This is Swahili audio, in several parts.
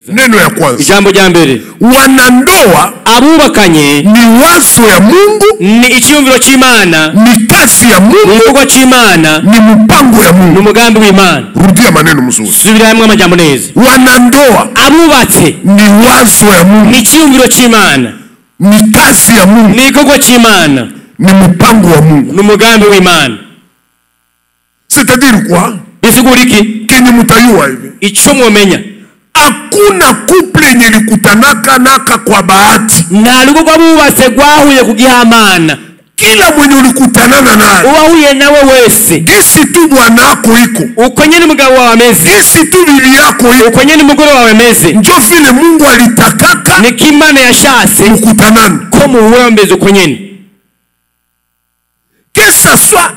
Neno ya kwanza. Ijambo rya mbere. Wanandoa abubakanye ni wazo ya Mungu, ni icyumviro cy'Imana, ni kazi ya Mungu, ni igikorwa cy'Imana, ni mpango ya Mungu, ni umugambi w'Imana. Rudia maneno mzuri. Subira hamwe amajambo neza. Wanandoa abubatse ni wazo ya Mungu, ni icyumviro cy'Imana, ni kazi ya Mungu, ni igikorwa cy'Imana, ni mpango wa Mungu, ni umugambi w'Imana. C'est-à-dire quoi? Bisigura iki? Kenye mutayua hivi. Icyo mwomenya. Hakuna couple yenye likutanaka naka kwa bahati. Nta rugo rw'abubatse rwahuye kugihamana. Kila mwenye ulikutanana naye uwahuye nawe wese, gisi tu bwana yako iko, uko nyene mugabo wawe ameze, gisi tu bibi yako iko, uko nyene mugore wawe ameze, njo vile Mungu alitakaka ni kimana yashatse mukutanana ko muhuye mbeze uko nyene. Que ça soit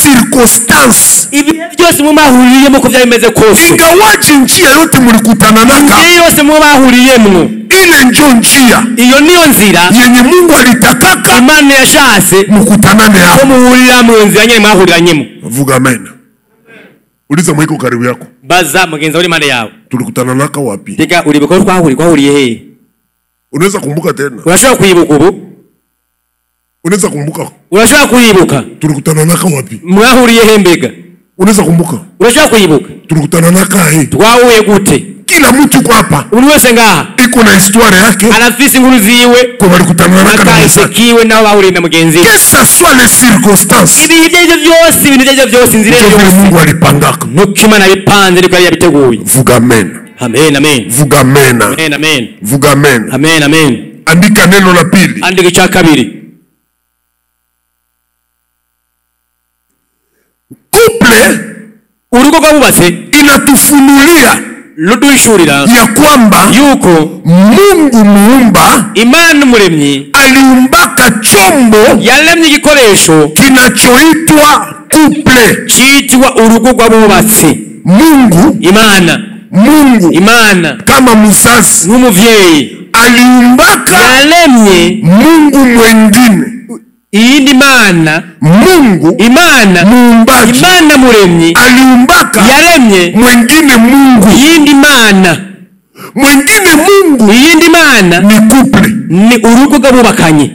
circonstance, ibihe byose mu bahuriyemo ko byabimeze kose, ingawaje njia yote mulikutananaka, iyo yose mu bahuriyemo, ile njo njia, iyo niyo nzira yenye Mungu alitakaka Imana yashatse mukutanane hapo, ko muhurira mu nzira nyene mwahuriranyemo. Vuga amen. Uliza mwiko karibu yako, baza mugenza uri mane yawe, tulikutananaka wapi? Teka uri biko twahuriye he? Unaweza kumbuka tena? Urashobora kuyibuka ubu? Unaweza kumbuka? Urashobora kuyibuka? Tulikutananaka wapi? Mwahuriye he mbega? Unaweza kumbuka? Urashobora kuyibuka? Tulikutananaka he? Twahuye gute? Kila mtu kwa hapa uri wese ngaha iko na historia yake, anafisi inkuru ziwe kwa walikutananaka na mwezakiwe naho bahuriye na mugenzi. Que ça soit les circonstances, ibihe byose inzira yose Mungu alipangaka, nuko Imana bipanze ariko yabiteguye. Vuga amen. Amen, amen. Vuga amen. Amen, amen. Vuga amen. Amen, amen. Andika neno la pili. Andika cha kabiri. Couple urugo rw'abubatse inatufunulia ruduhishurira ya kwamba yuko Mungu muumba, Imana umuremyi, aliumbaka chombo yaremye igikoresho kinachoitwa couple. cyitwa urugo rw'abubatse. Mungu Imana kama mzazi n'umuvyeyi aliumbaka yaremye Mungu mwengine, iyindi Mana. Imana muumbaji, Imana muremyi aliumbaka yaremye mwengine Mungu, iyindi Mana. Mwengine Mungu iyindi Mana ni couple, ni urugo rw'abubakanye.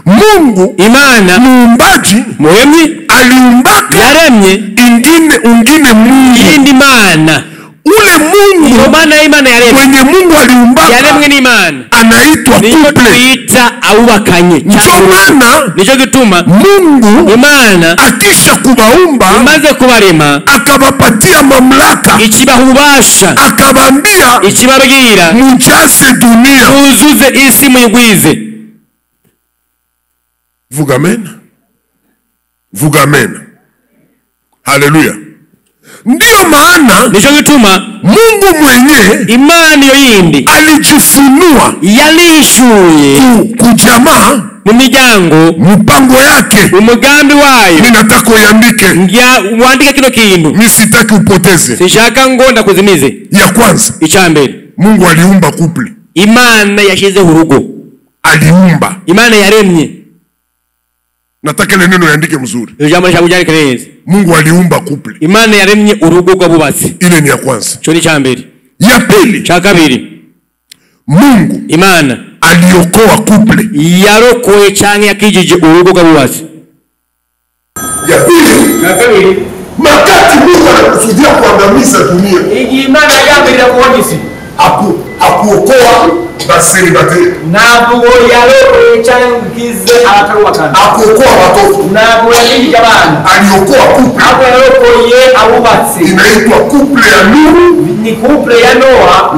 Mungu Imana muumbaji muremyi aliumbaka yaremye ungine Mungu, iyindi Mana. ule Mungu Imana yaremye mwenye Mungu aliumbaka yaremwe n'Imana anaitwa couple, twita abubakanye. Nico gituma Mungu Imana akisha kubaumba, imaze kubarema, akabapatia mamlaka, ikibaha ububasha, akabambia ikibabwira mujaze dunia, muzuze isi muyigwize. Vuga amen. Vuga amen. Haleluya. Ndiyo maana nico gituma Mungu mwenye Imana iyo yindi alijifunua, yalishuye kujamaa mu miryango, mpango yake, umugambi wayo. Ninataka uyandike, wandike kino kintu, mimi sitaki upoteze. sishaka ngo ndakuzimize. Ya kwanza, icambere, Mungu aliumba couple. Imana yashize urugo, aliumba, Imana yaremye. Nataka ile neno yandike mzuri. Ijambo cyabujyane neza. Mungu aliumba couple. Imana yaremye urugo rw'abubatsi. Ile ni ya kwanza. Cyo ni cyambere. Ya pili, cha kabiri, Mungu Imana aliokoa couple. yarokoye cyane yakijije urugo rw'abubatsi. Ya pili, cha kabiri, makati Mungu anakusudia kuangamiza dunia, Imana yagambirira kuhonyisi akuokoa baselibateri, ntabwo yarokoye cyane ukize abatarubakana, akuokoa watoto, ntabwo yagirije abana, aliokoa couple. ntabwo yarokoye abubatsi. Inaitwa couple ya Nuhu, ni couple ya Noa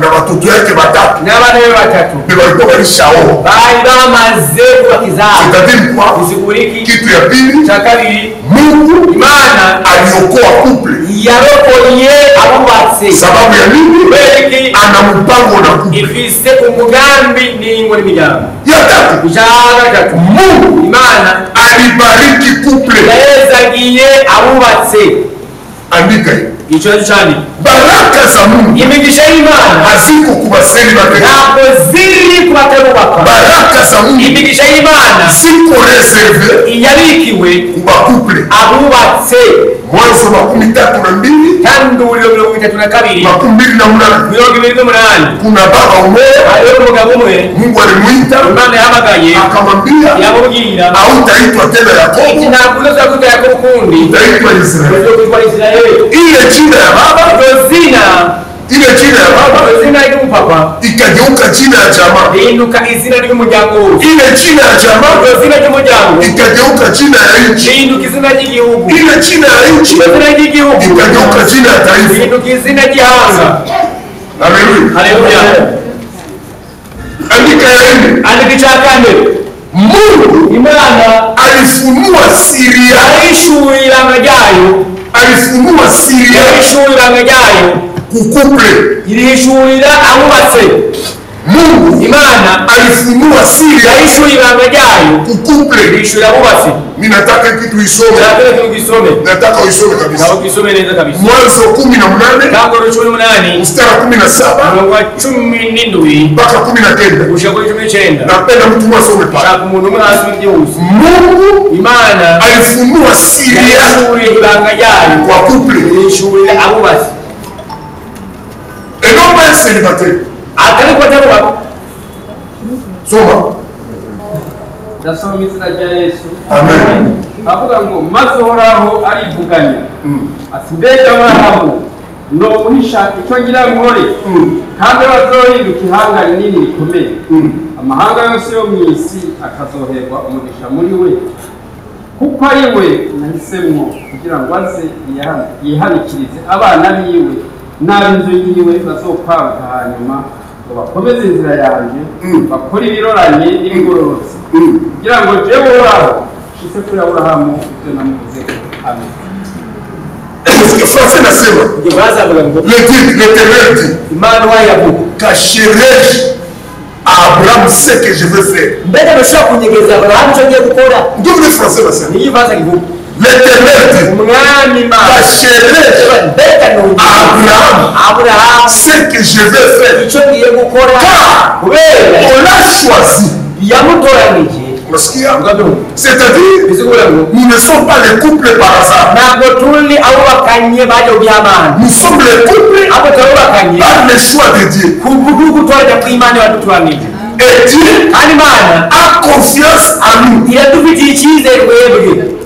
na watoto yake watatu, n'abana be batatu walikuwa walishaoa, bari bamaze kubakizana. C'est-à-dire quoi? Isiguriki Kitu ya pili, cha kabiri, Mungu Imana aliokoa couple. yarokoye abubatsi. Sababu ya nini? Bereki Ana mpango na couple. ifise umugambi n'ingo n'imiryango. Ya tatu, gatatu, Mungu Imana alibariki couple. yahezagiye abubatsi. Andika hiyo. Ico cyane, Baraka za Mungu imigisha y'Imana haziko kubaselibateri, ntabwo ziri kubatarubaka. baraka za Mungu imigisha y'Imana ziko reserve yabikiwe kuba couple. abubatse. Mwanzo 32, Tanduriro 32, 28, 18 kuna baba mmoja hariho umugabo umwe Mungu alimuita Imana yahamagaye akamwambia yamubwira hautaitwa tena Yakobo, ntabwo uzakwita Yakobo kundi utaitwa Israeli. uzokwitwa Israeli. Ile jina ya baba, ile jina ya baba izina ry'umupapa ikageuka jina ya jamaa, rihinduka izina ry'umuryango, ile jina ya jamaa izina ry'umuryango ikageuka jina ya nchi, rihinduka izina ry'igihugu, ile jina ya nchi izina ry'igihugu ikageuka jina ya taifa. rihinduka izina ry'ihanga. Haleluya, Haleluya. andika ya nne. Andika icya kane, Mungu Imana alifunua siri yake, yahishuye ibanga ryayo, alifunua siri yake yahishuye ibanga ryayo, kukuple. irihishurira abubatse. Mungu Imana alifunua siri yake yahishuye ibanga ryayo, kukuple. irihishurira abubatse. Mimi nataka kitu isome, Nataka tugisome, nataka uisome kabisa. nawe ukisome neza kabisa. Mwanzo 18 Tango 18 mstari 17 murongo wa 17 mpaka 19. gushika kuri 19. Napenda mtu mmoja asome pale. Shaka umuntu umwe hasi byose. Mungu Imana alifunua siri yake yahishuye ibanga ryayo, kwa couple. irihishurira abubatse. Et non pas un célibataire. Atari ko ataruba. Soma. ndasoma izina rya Yesu. Amen. avuga ngo maze uhoraho arivuganya ati mbega Aburahamu nomuhisha icyo ngira nkore kandi bazohinduka ihanga rinini rikomeye, amahanga yose yo mu isi akazoherwa umugisha muri we, kuko ari we nahisemo kugira ngo aze yihanikirize abana biwe n'ab'inzu yiwe bazokwaruka hanyuma ngo bakomeze inzira yanjye bakora ibiroranye n'ibigororotse, kugira ngo jewe Uhoraho nshitse kuri Aburahamu ibyo namuvuzeho. Amen. Français nasema l'Éternel dit Imana wayavuga cacherai-je à Abraham ce que je veux faire. mbega bashaka kunyegeza Abrahamu icyo agiye gukora. Ndio vile Français nasema Niyo ivanza kivuga l'Éternel dit umwami Imana cacherai-je mbega à Abraham ce que je veux faire. icyo ngiye gukora kubera On l'a choisi. yamutoranije. Unasikia? C'est-à-dire nous ne sommes pas les couples par hasard. ntabwo turi abubakanye baje kubyamana, Nous sommes les couples abo turabubakanye par le choix de Dieu. kubwo gutoranya kw'Imana yadutoranije. Et Dieu kandi Imana a confiance en nous. iradufitiye icyizere twebwe.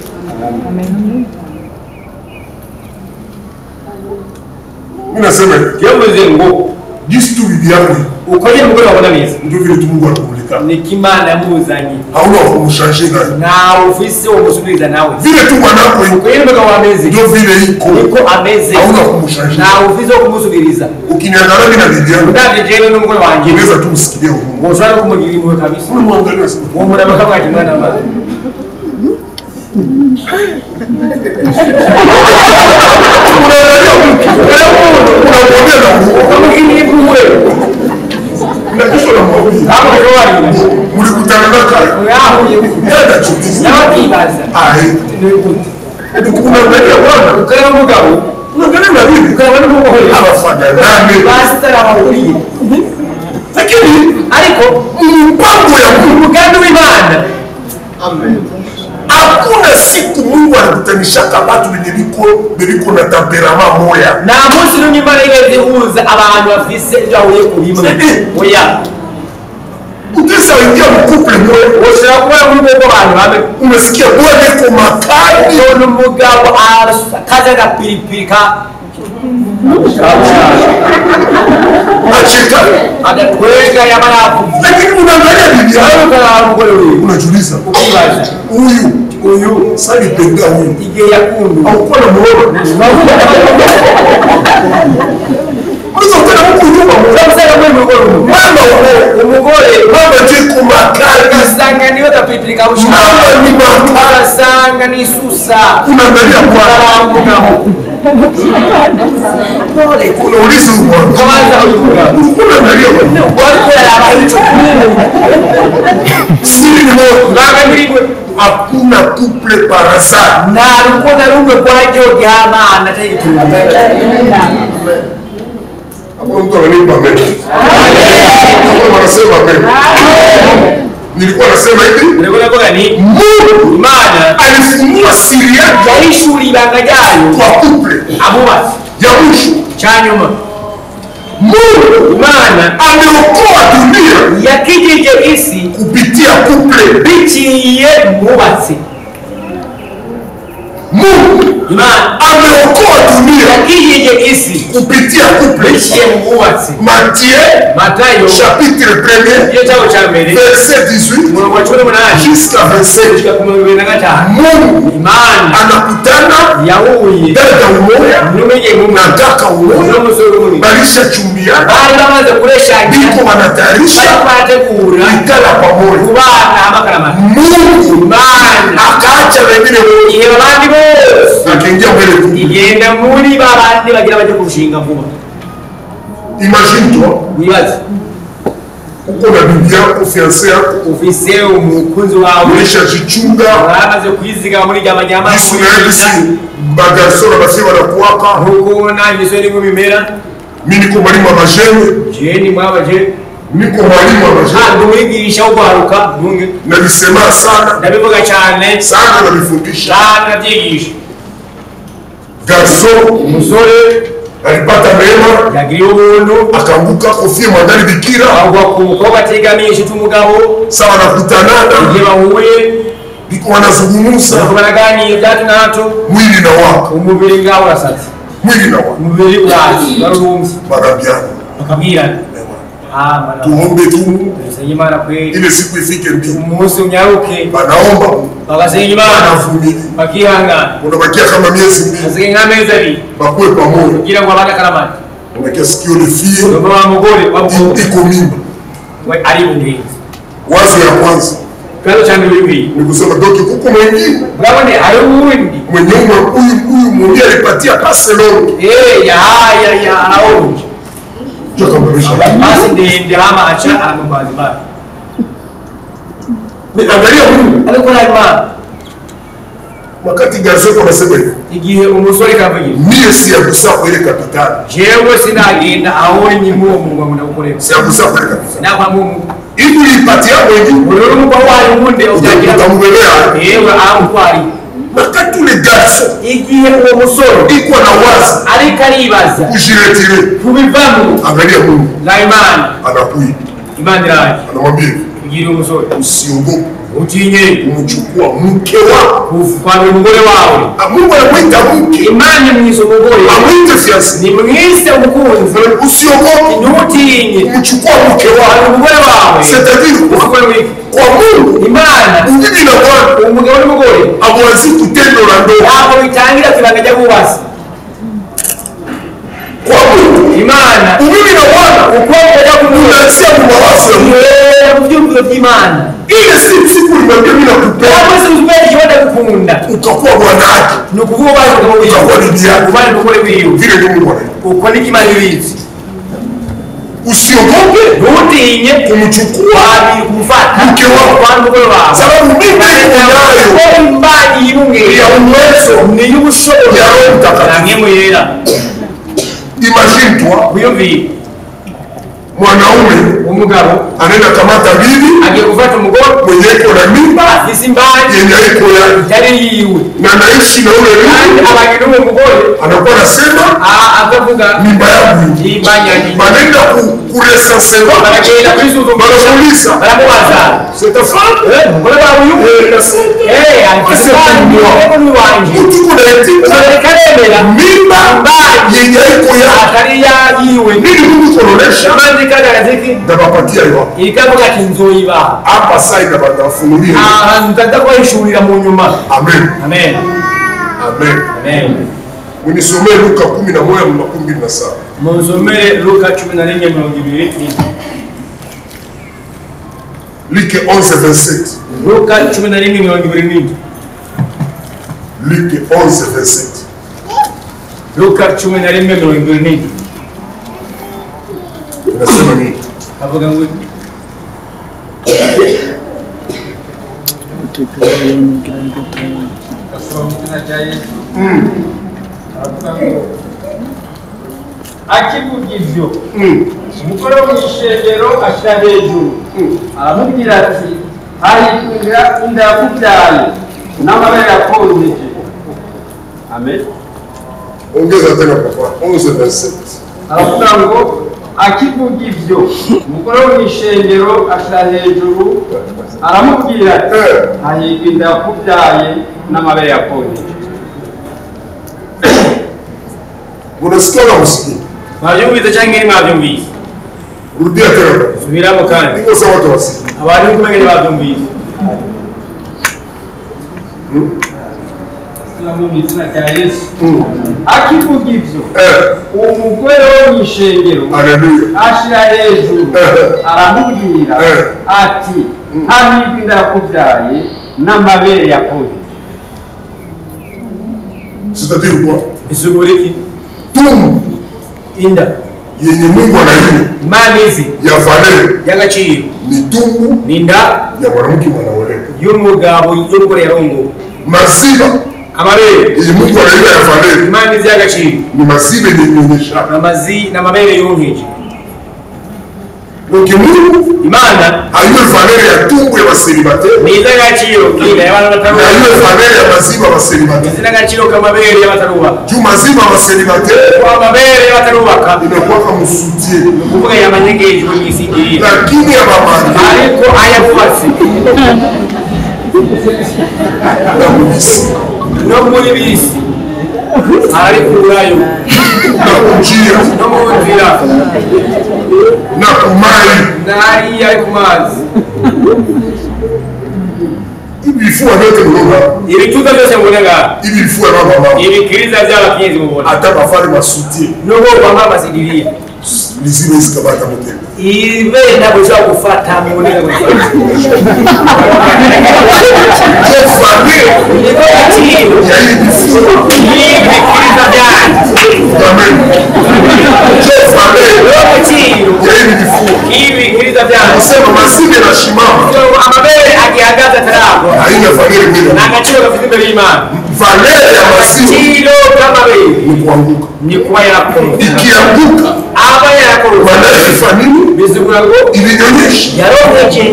Mimi nasema yavuze ngo jinsi tu bibi yangu uko nyine umugore wabona neza ndio vile tu Mungu anakumulika. niko Imana yamuzanye, Hauna wa kumshangaza naye. ntawe ufise wo gusubiriza nawe. Vile tu mwanako yuko uko nyine umugabo ameze ndio vile iko. niko ameze, Hauna wa kumshangaza. ntawe ufise wo kumusubiriza. Ukiniangalia mimi na bibi yangu ndabye jewe n'umugore wanjye unaweza tu msikilie Mungu. ngo ushobora kumugira impuhwe kabisa. Unamwangalia sana. uwo muraba kamwaje mwana wa Unaangalia mtu. Unamwambia na Mungu. ukamugira impuhwe Na kesho na mwambia. ntabwo ashobora Mlikutana na kale. yahuye Nenda chukiza. n'abakibaza Unaangalia bwana. ukareba umugabo Unaangalia na bibi. ukareba n'umugore Abafanya nani? basitarabahuriye, Lakini ariko mpango ya Mungu, umugambi w'Imana hakuna siku Mungu anakutanishaka watu wenye biko na temperament moya. nta munsi n'umwe Imana igeze ihuza abantu bafise ibyo bahuriye ku bimwe. oya Ukisa ingia mkuple moya, ushobora kubona muri bwo abantu bamwe umesikia bwana iko makali, ubona umugabo akaza agapiripiri acheka, agatwega yaba yavuze, lakini unaangalia bibi nawe yako ukaraba umugore wiwe unajiuliza ukibaza huyu sasa nipenda huyu igihe yakundu au kwa na muone Mwizo tena huku nyuma umusanga muri mu rugo mama umugore mama jiko makali, ugasanga niwe agapiripiri kabushima, mama ni makali, ugasanga ni isusa, unaangalia kwa ukaraba unauliza huko ukabanza uyumugabo unaangalia kwa wariko yaraba icyo siri ni moja. nganga ndirigwe Hakuna couple par hasard. nta rukundo rumwe rwaryo ry'Imana atayitunga. Hapo mtu ananipa amen. Hapo wanasema amen. Nilikuwa nasema hivi, Nilikuwa ni Mungu Imana alifunua siri yake yahishura ibanga ryayo kwa couple abubatsi ya mwisho. cyanyuma. Mungu Imana ameokoa dunia yakijije isi kupitia couple. biciye mubatsi. Mungu Imana ameokoa dunia yakijije isi kupitia couple. biciye mubatsi. Matthieu Matayo chapitre 1er iyo cyago cya mbere verset 18 umurongo wa 18 jusqu'à 27. kugeza ku 25. Mungu Imana anakutana yahuye dada umoja n'umugeni umwe na kaka umoja, n'umusore umwe balisha chumbiana, bari bamaze kureshangira biko wanatayarisha bari bategura ikala pamoja. kubana amakarama. Mungu Imana akaacha wengine wote igihe abandi bose akaingia mbele tu. igenda muri babandi bagira bajya kurushinga vuba. Imagine toi Wibaze uko na bibi yako fiancé yako ufise umukunzi wawe ulishajichunga bamaze kwizigama muri rya banyama Yesu naebisi bagarsona basi wanakuwaka. hukubona imisore n'imwe bimera. Mimi niko mwalimu wa majeni, Jeni mwabaje niko mwalimu wa majeni, kandi umwigisha wo kwaruka ntunge nabisema sana ndabivuga cyane sana, nabifundisha. cyane nabyigisha. Garso Umusore alipata neema yagiriye ubuntu akaanguka kofia mwangali bikira, agwa ku mukobwa ategamiye umugabo. sawa nakutanana, Igihe bahuye biko wanazungumuza, baraganiye byatu na hato mwili na waka, umubiri ngaho urasatse, mwili na waka, umubiri urazi barurumze bakabyana. bakabwirana. Tuombe tu Tusenye Imana kweli ile siku ifike, ndio umunsi unyaruke banaomba bagasenga Imana banavumilia, bakihangana unabakia kama miezi mbili asigaye nk'amezi abiri bakuwe pamoja, kugira ngo abane akaramata. unakia sikio le fie Ndio wa mugore iko mimba. we ari bungenzi. Wazo ya kwanza Kazo cha mbili ni kusema doki kuko mwingine bwabone ari uwundi mwenye huyu mwingine alipatia Barcelona ya aonje ndio kambisha. basi ndende hama acha ambazi baba Angalia huyu ariko na wakati Garso anasema hivi, igihe umusore kavuye mie si ya kusako ile kapitali, jewe sinagenda ahonye mu mugwa ndagukorera si ya kusako ile kapitali nakwa mu hivi ulipatia mwingine urero mugwa wayo munde ujagira utamubebea. yewe amutwari. Wakati ule Garso Igihe uwo musoro iko na wazi ariko aribaza kujiretire, kubivamo angalia Mungu na Imana anakuja Imana iraje anamwambia kugira umusore usiogope utinye kumchukua mke wako. kwa umugore wawe. Mungu anakuita mke, Imana mwiso umugore amwite fiancé, ni mwise umukunzi usiogope ntutinye kumchukua mke wako. umugore wawe C'est-à-dire umugore wiki kwa Mungu Imana ubibi na Bwana umugabo n'umugore amwanzi kutendo la ndoa. ntabwo bitangira kibanga buwasi. Kwa Mungu Imana ubibi na Bwana uko kujya unaanzia kwa mawazo ya Mungu. mu byumviro by'Imana Ile siku nimwambia mimi nakupenda, cyangwa se uzubere kibanda gukunda utakuwa bwana yake, ni ukuvuga baje utakuwa bibi yake, ubane umugore wiwe vile Mungu bwana. uko ni kimana ibizi. Usiogope Ntutinye kumchukua kumufata mke wako, kwa umugore wawe sababu mimi ninayo imbanyi y'ubunge ya uwezo ni y'ubushobozi ya Roho Mtakatifu. namwe muyera. Imagine toi Wiyumvire mwanaume umugabo anaenda kamata bibi agiye gufata umugore mwenye iko na mimba afise imbanyi yenye iko yake itari yiwe na anaishi na ule kandi bibi, abanye n'uwo mugore anakuwa nasema akavuga mimba yangu imbanyi yanjye. banaenda kuresensema, baragenda kwisuzuma banamuuliza baramubaza c'est ta femme, umugore wawe uyu afise imbanyi ni wanje utuko na etika karemera mimba yenye iko yake. atari yiwe Nini Mungu kuonesha maze kagaragaziki ndabapatia hiyo ikavuga ati nzoyiba hapa sasa, ina batafunulia. ahantu tatakwahishurira mu nyuma. Amen, Amen amen. amen. Munisomee Luka 11:27. Musomere Luka 11:22. Luc 11:27. Luka 11:22. Luc 11:27. Luka 11:22. Inasema nini? Avuga ngo akivuga ibyo umugore wo mu ishengero ashyira hejuru aramubwira ati hahirwa inda yakubyaye n'amabere yakonjeje. Amen. Ongeza tena papa. 11:27. Aravuga ngo akivuga ivyo umugore wo mw'ishengero ashira hejuru aramubwira ati hahirwa inda yakuvyaye n'amabere yakonje. Unasikia na usikie? Mwavyumvise canke ntimwavyumvise? Rudia tena. Subiramo kandi. Niko sawa watu wasikie. Abantu kumenya ntibavyumvise. Mu izina rya Yesu. Akivuga ivyo umugore wo mw'ishengero ashira hejuru aramubwira ati hahirwa inda yakuvyaye n'amabere yakonje. C'est-à-dire quoi? Isuguriki. Tumbo Inda. yenye Mungu anajua. Manizi. Ya valeur. Y'agaciro. Ni tumbo. Ni inda. Ya mwanamke mwanaoleka. Y'umugabo y'umugore yarongo. Maziba. Amabere. Yenye Mungu anajua ya valeur. Manizi y'agaciro. Ni maziba yenye kuonyesha. Na mabere yonkeje. Donc Mungu Imana ayue valeur ya tumbo ya baselibateri. Ni y'agaciro kinga y'abana bataruba. Na ayue valeur ya maziba ya baselibateri. Ni y'agaciro k'amabere y'abataruba. Juu maziba ya baselibateri kwa mabere y'abatarubaka inakuwa kama soutien. Kuvuga yamanyegejwe y'isingirira. Lakini ya babandi ariko ayavubatse no muri bisi arikurayo na kujia no mu nzira na kumai nari ari ku mazi ibi ifua vyote mlonga ibituza byose mbonega ibi ifua ya mama ibikiriza by'abakinzi mubona hata bafari masoutien nuko kwamba masigirira lizime zikabata mutema ibe ntabwo ushobora gufata mu bunega gufata niko gaciro y'ibikiriza byanyu sema masinde na shimama amabere agihagaze ataragwa haina valeur mbele nta gaciro gafite imbere y'Imana. Valeur ya masinde Agaciro k'amabere ni kuanguka. ni kuba yarakunze. Ikianguka aba yarakunze baadaye ifanini bizigura ngo ilinyonyesha yaronkeje.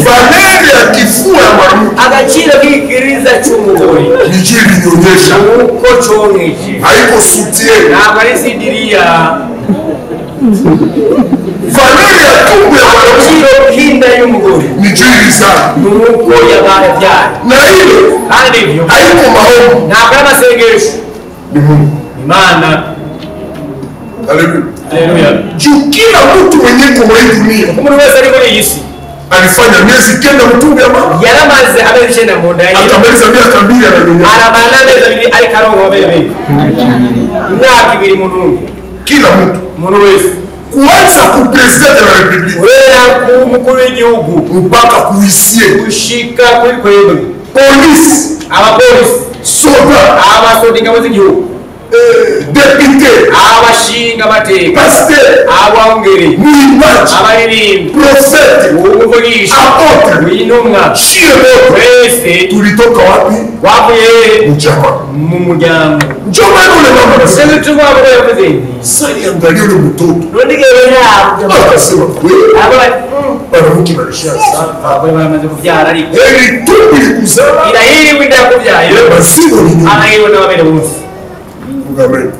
Valeur ya kifua ya mwanamke Agaciro k'ikiriza cy'umugore nicho ilinyonyesha, uko cyonkeje, haiko soutien. ntabwo ari sidiria. Valeur ya tumbo ya mwanamke Agaciro k'inda y'umugore nicho ilizaa, nuko yabaye na ile kandi ibyo haiko maombi, ntabwo ari amasengesho, ni Mungu. Imana. Haleluya. Haleluya. Juu kila mtu mwenye kwa hii dunia Umuntu wese ari muri iyi si alifanya miezi 9 mtumbo ya mama, yaramaze amezi 9 mu nda ye, akamaliza miaka 2 ananyonyesha. arabana amezi 2 ari karongo bebe, imyaka 2 mu ntumbi. Kila mtu Umuntu wese kuanza ku president de la republique wera ku mukuru w'igihugu mpaka kuisie gushika kuri kwebwe, polisi, abapolisi, soda, abasoda ingabo z'igihugu, député, abashinga amateka, pasteur, abawungeri, mwimbaji, abaririmbi, profete, umuvugisha, apotre, w'intumwa, shie wote wese tulitoka wapi? wavuye Mjamaa. mu muryango. Njoo maana ule mama anasema Sasa tuko hapo kwa mzee. sasa angalia ule mtoto. Ndio hapo. Akasema kweli Hapo mwanamke alishaza. hapo wanaweza kuvyara ariko. Eli tumbi kuzaa Ila hii winda kuvyara. basibo ni nini? Anayiwe na wabele wote. Amen.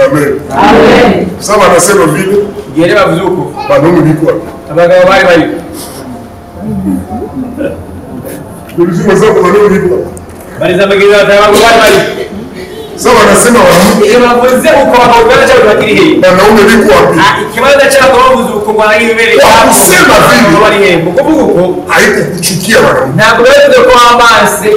Amen. Amen. Sasa anasema vile Gere bavuzuko. banaume biko wapi? Abagabo bari. Tulizima sasa banaume biko wapi? Bari za mageza tabango bari. Sasa anasema wanaume Iyo bavuze uko bakogana cyangwa bakiri he. banaume biko wapi? Ikibazo cyako bavuzuko ngo ari bibere. Kwa kusema vile bari he. Kuvuga uko haiko kuchukia wanaume. ntabwo beze ko amazi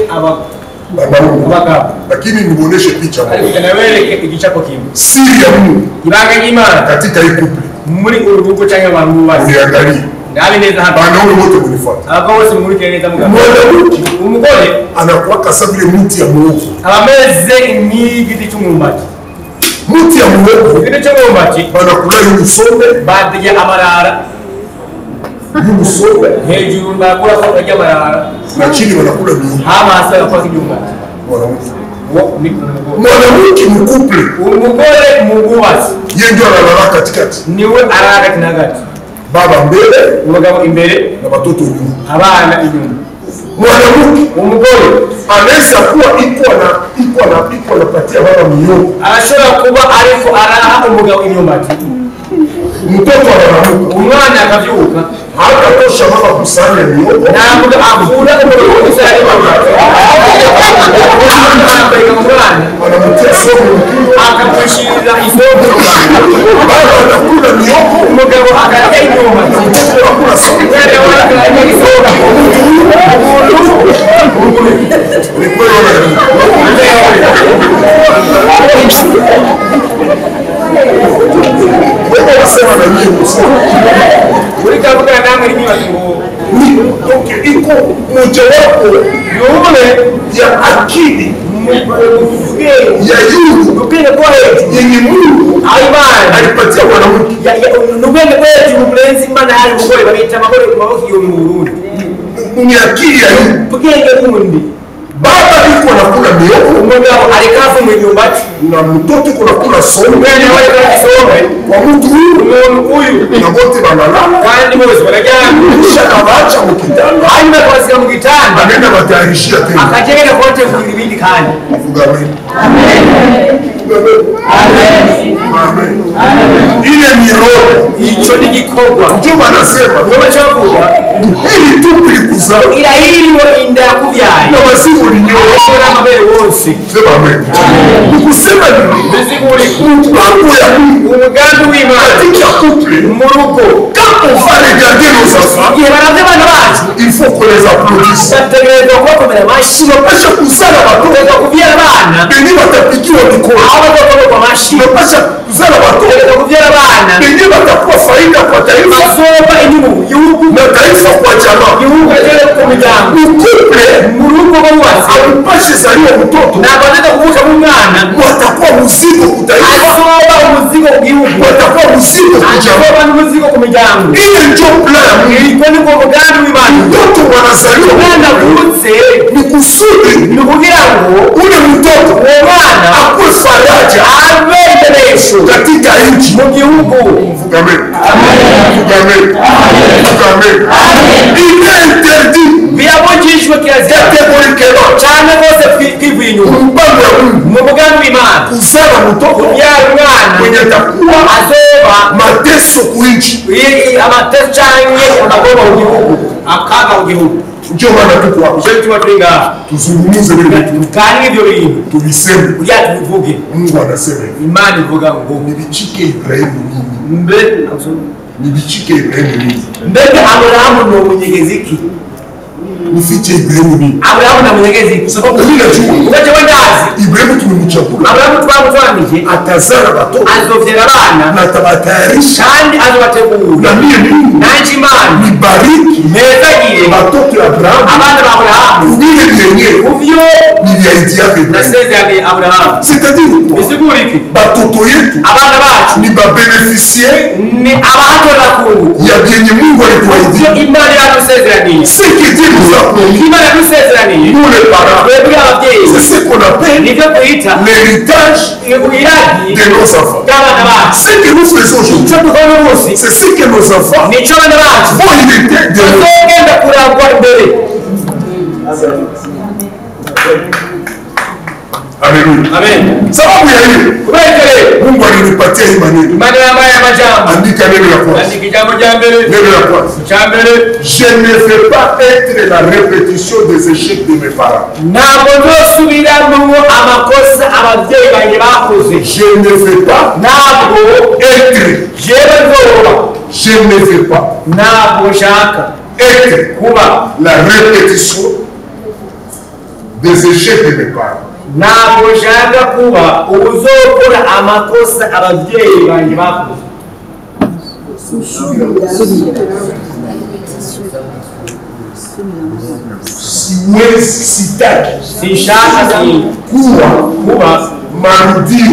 Banaume. abagabo. Lakini nimuoneshe picha moja. Ariko nawereke igicapo kimwe. Siri ya Mungu Ibanga ry'Imana katika hii couple. muri uru rugo cyangwa abantu bubatse. Uniangalie. Ngabe neza hano. Banaume wote mnifuata. Abagabo bose mumurikire neza mugabo. Mwanamke Umugore anakuwa kasa vile mti ya muogo. abameze nk'igiti cy'umwumbati. Mti ya muogo Igiti cy'umwumbati banakula y'umusombe, badirya amarara y'umusombe hejuru bakura ko ry'amarara na chini wanakula mihogo. hama hasi bakora ibyumbati. Mwanamke Umugore mkuple mu bwubatsi yeye ndio analala katikati, niwe arara hagati na hagati, baba mbele umugabo imbere na watoto nyuma. abana inyuma. mwanamke umugore anaweza kuwa iko anapatia baba mioyo, arashobora kuba ariko araha umugabo imyumbati, mtoto anaamka umwana akavyuka hatatosha baba kusanya mioyo, ntabwo akura umugabo kusanya imyumbati, anamutia somo akamushirira isomo, baba anakula mioyo, umugabo akarya imyumbati, mtoto anakula somo. Ni kweli wewe wasema na mimi urikavuga namwe nibaze ngo donc iko mojawapo yule ya akili ya yulu ubwenge bwo hejuru yenye Mungu Imana alipatia mwanamke, ubwenge bwo hejuru burenze Imana yari umugore babita amagore ku maboko yo mu Burundi, ni akili ya yulu. ubwenge bundi Baba iko nakula mioyo, umugabo arikavu mu myumbati na mtoto iko nakula somo, umwana we arasoma kwa mtu huyu na wote banalala, kandi bose barajyana kisha abacha mu kitanda, hanyuma akabasiga mu gitanda anaenda batayarishia tena. akagenda kubategurira ibindi kandi. Vuga amen. Amen. Ile ni roho, Icyo ni gikorwa ndio wanasema ngoba cyavuga hili tu kulikuzaa irahiriwe inda yakubyaye na mazimu ni nyoyo. ashobora amabere wose. Sema amen. Nikusema nini? Bisiguri Mpango ya Mungu umugambi w'Imana katika couple, mu rugo, quand on va regarder nos enfants, igihe baravye abana bacu il faut qu'on les applaudisse. bategerezwa kubakomera amashyi, Tunapasha kuzala watoto bategerezwa kuvyara abana wenye watapigiwa mikono. aho bazokorerwa amashyi, Tunapasha kuzala watoto bategerezwa kuvyara abana wenye watakuwa faida kwa taifa bazoba inyungu mu gihugu, na taifa kwa jamaa. igihugu agereye ku miryango. Couple Mu rugo bubatse haupashi zaliwa mtoto ntabwo azajya kuvuka umwana watakuwa mzigo kutaifa, azoba umuzigo ku gihugu, watakuwa mzigo kujamaa. azoba n'umuzigo ku miryango. Ile ndio plan ya Mungu. Ilikuwa ni kwa mugambi w'Imana. Mtoto wanazaliwa Umwana avutse ni kusudi ni ukugira ngo ule mtoto uwo mwana akuwe faraja abe imbelezo katika nchi. mu gihugu. Vuga amen. Vuga amen. Vuga amen. Il est interdit Birabujijwe kirazira catégoriquement cyane rwose kwivuye inyuma mpango ya Mungu mu mugambi w'Imana kuzala mtoto kubyara umwana mwenye atakuwa azoba mateso kuinchi. amateso cyangwa amagomba mu gihugu, akaga mu gihugu. Ndio maana tuko hapa Nicyo gituma turi ngaha tuzungumze vile vitu, tuganire ibyo bintu tuviseme. kugira tubivuge. Mungu anasema hivi, Imana ivuga ngo nibichike Ibrahimu nini? mbe Nibichike Ibrahimu nini? mbega Aburahamu ni umunyegezi ki? Nifiche Ibrahimu nini? Aburahamu ni umunyegezi ki? Sababu mimi najua Ugaje wendazi Ibrahimu tumemchagua Aburahamu twamutwanije atazala watoto azovyera abana na atabatayarisha kandi azobategura na mimi Mungu nanje Imana nibariki nezagire watoto ya Abrahamu abana ba Aburahamu vile vyenyewe uvyo niliahidiaka Ibrahimu. nasezeraniye Aburahamu. C'est-à-dire Bisigura iki? batoto yetu Abana bacu ni babenefisie ni abahatorera kungu ya vyenye Mungu ivyo alituahidia. Imana yadusezeraniye. Ce qui dit nous a promis, Imana yadusezeraniye nous les parents, twebwe ababyeyi c'est ce qu'on appelle nivyo twita l'héritage iragi de nos enfants. ry'abana bacu. Ce que nous faisons aujourd'hui, Icyo dukora uno munsi c'est ce que nos enfants nico abana bacu vont hériter de nous. bazogenda kurangwa imbere. Alléluia. Amen. Sababu ya hiyo Kubera ivyo rero Mungu alinipatia hii maneno. Imana yampaye amajambo. Andika neno la kwanza. Andika ijambo rya mbere. Neno la kwanza. Icya mbere, Je ne veux pas être la répétition des échecs de mes parents. ntabwo nzosubiramwo amakosa ababyeyi banjye bakoze. Je ne veux pas Ntabwo être. jewe nzoba, Je ne veux pas ntabwo nshaka être kuba, la répétition des échecs de mes parents. ntabwo nshaka kuba ubuzokora amakosa ababyeyi banjye bakoze. Siwezi, sitaki Sinshaka kuba marudio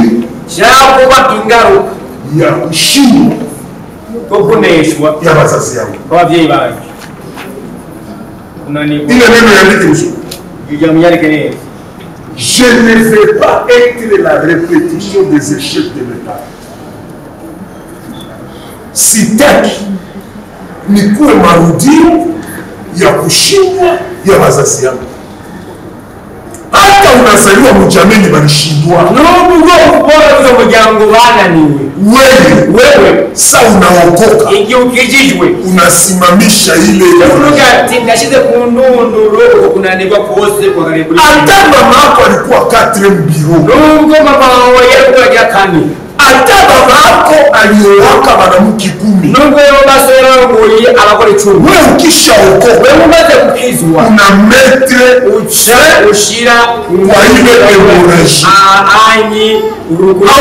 nshaka kuba ingaruka ya kushindwa yo kuneshwa ya wazazi yangu. kw'ababyeyi banjye. Unanibwa Ile neno yandike vizuri. ijya munyarike neza. Je ne veux pas être la répétition des échecs de mes parents. Sitaki nikuwe marudio ya kushindwa ya wazazi yako. Hata unazaliwa mjameni walishindwa. Nubwo ubora umuryango bananiwe. Wewe sasa unaokoka. Igihe ukijijwe unasimamisha ile. Unavuga ati ndashize ku ndunduro kunanirwa kose kwa karibu. Hata mama yako alikuwa 4 biro. Nubwo mama wawe yalikuwa ya kane. Hata baba yako alioaka wanamke 10. Nubwo basera ngoyi abakora 10. Wewe ukishaokoka, wewe umaze kukizwa, una metre ushira kwa ile hemorrhage. Anyi urugura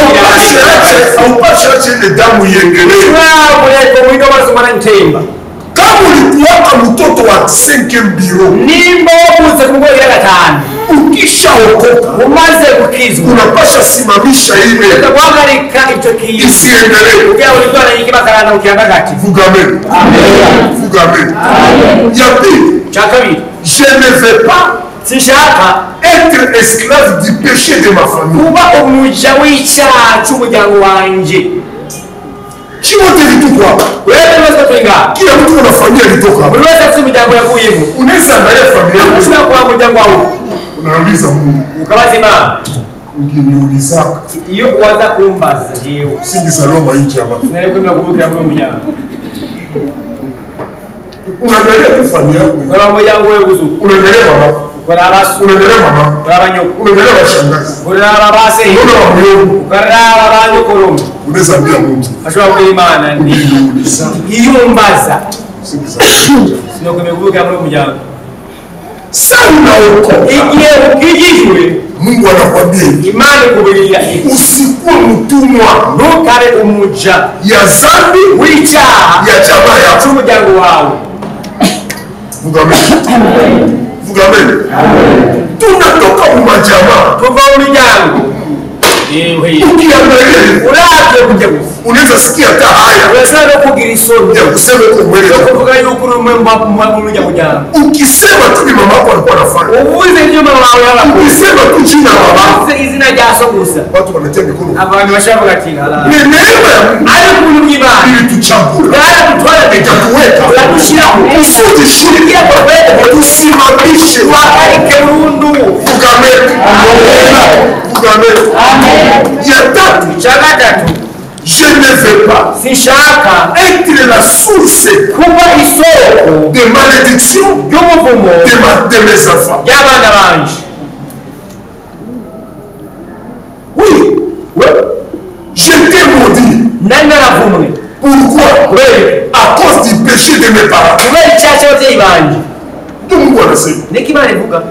au pashache ile damu iendelee. Wewe mwindo wasomana ntemba. Kama ulikuwa mtoto wa 5 biro, nimbo kuze kungora ya 5. Ukishaokoka, umaze kukizwa, unapasha simamisha ile. Utakuangalika icyo kiyo isiendelee. Ukiwa ulikuwa na nyingi bakarana ukianga gati. Vuga amen. Amen. Vuga amen. Amen. Ya pili, cha kabiri, je ne veux pas sishaka être esclave du péché de ma famille. Kuba umuja w'icyaha cy'umuryango wanje. Chiwote vitukwa. Wewe unaweza kuinga. Kila mtu ana familia ilitoka. Unaweza kusema muryango yakuyemo. Unaweza angalia familia yako. Unaweza kwa muryango wako. Unauliza Mungu. Ukabazima. Ungeniuliza. Iyo kuanza kumbaza jewe. Singi saloma hii hapa. Nale kwenda kubuka kwa muryango. Unaangalia tu familia yako. Kwa muryango wewe uzu. Unaangalia baba. Kwa abasu. Unaangalia mama. Kwa abanyoko. Unaangalia washangazi. Kwa abase. Unaangalia kwa abanyokoromo. Unaweza ambia Mungu. Ashobora kuimana ni iyumbaza. Singi saloma. Sino kumebuka kwa muryango. Sana uko. Igihe ukijijwe Mungu anakuambia imani kubilia usikuwe mtumwa, ntukare umuja ya zambi w'icyaha ya jamaa yako cy'umuryango wawe. Vuga amen. Vuga amen. Tunatoka mu majamaa, tuva mu miryango. Ukiangalia uravye kujya gusa unaweza sikia hata haya, unaweza no kugira isoni ya kusema uko mbele yo kuvuga yuko uri mu muryango. Ukisema tu ni mama yako alikuwa anafanya, uvuze ndio mama wawe yaba, ukisema tu jina la baba, izina rya so gusa watu wanatia mikono. Abantu bashaka gatinga ala ni neema ya Mungu ari kuntu mw'Imana ili tuchagule gara kutwara ikatuweka tushira kusudi shiriki ya profeta tusimamishe wakarike rundu. Vuga amen. Vuga amen. Ya tatu, cha gatatu, je ne veux pas sishaka être la source kuba isoko de malédiction y'umuvumo de mes enfants. y'abana banje. Oui, je t'ai maudit. Nari naravumwe. Pourquoi? À cause du péché de mes parents. Kubera icyaha cy'ababyeyi banje. Mungu anasema Niki Imana ivuga?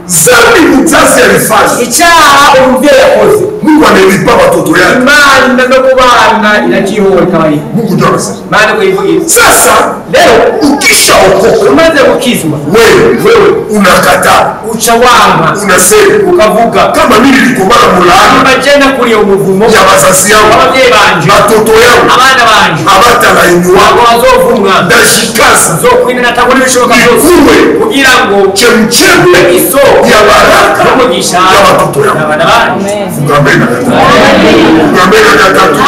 zambi mzazi alifanya, icyaha umubyeyi yakoze, Mungu analipa watoto yake. Imana no kubana inakihowe kawaida. Mungu ndio anasema. Imana ko ivuga Sasa leo ukishaokoka, umaze gukizwa, wewe unakataa, uca wanga, unasema ukavuga kama mimi nilikomana mulaana amajena kuri umuvumo ya wazazi yangu, ababyeyi banje, watoto yangu abana banje abatalainiwa, abo bazovumwa, ndashikaza zokwina natakora ibishoboka byose kugira ngo chemchemu isoko ya baraka n'umugisha ya watoto yangu. abana banje. Vuga amen. Vuga amen ya tatu.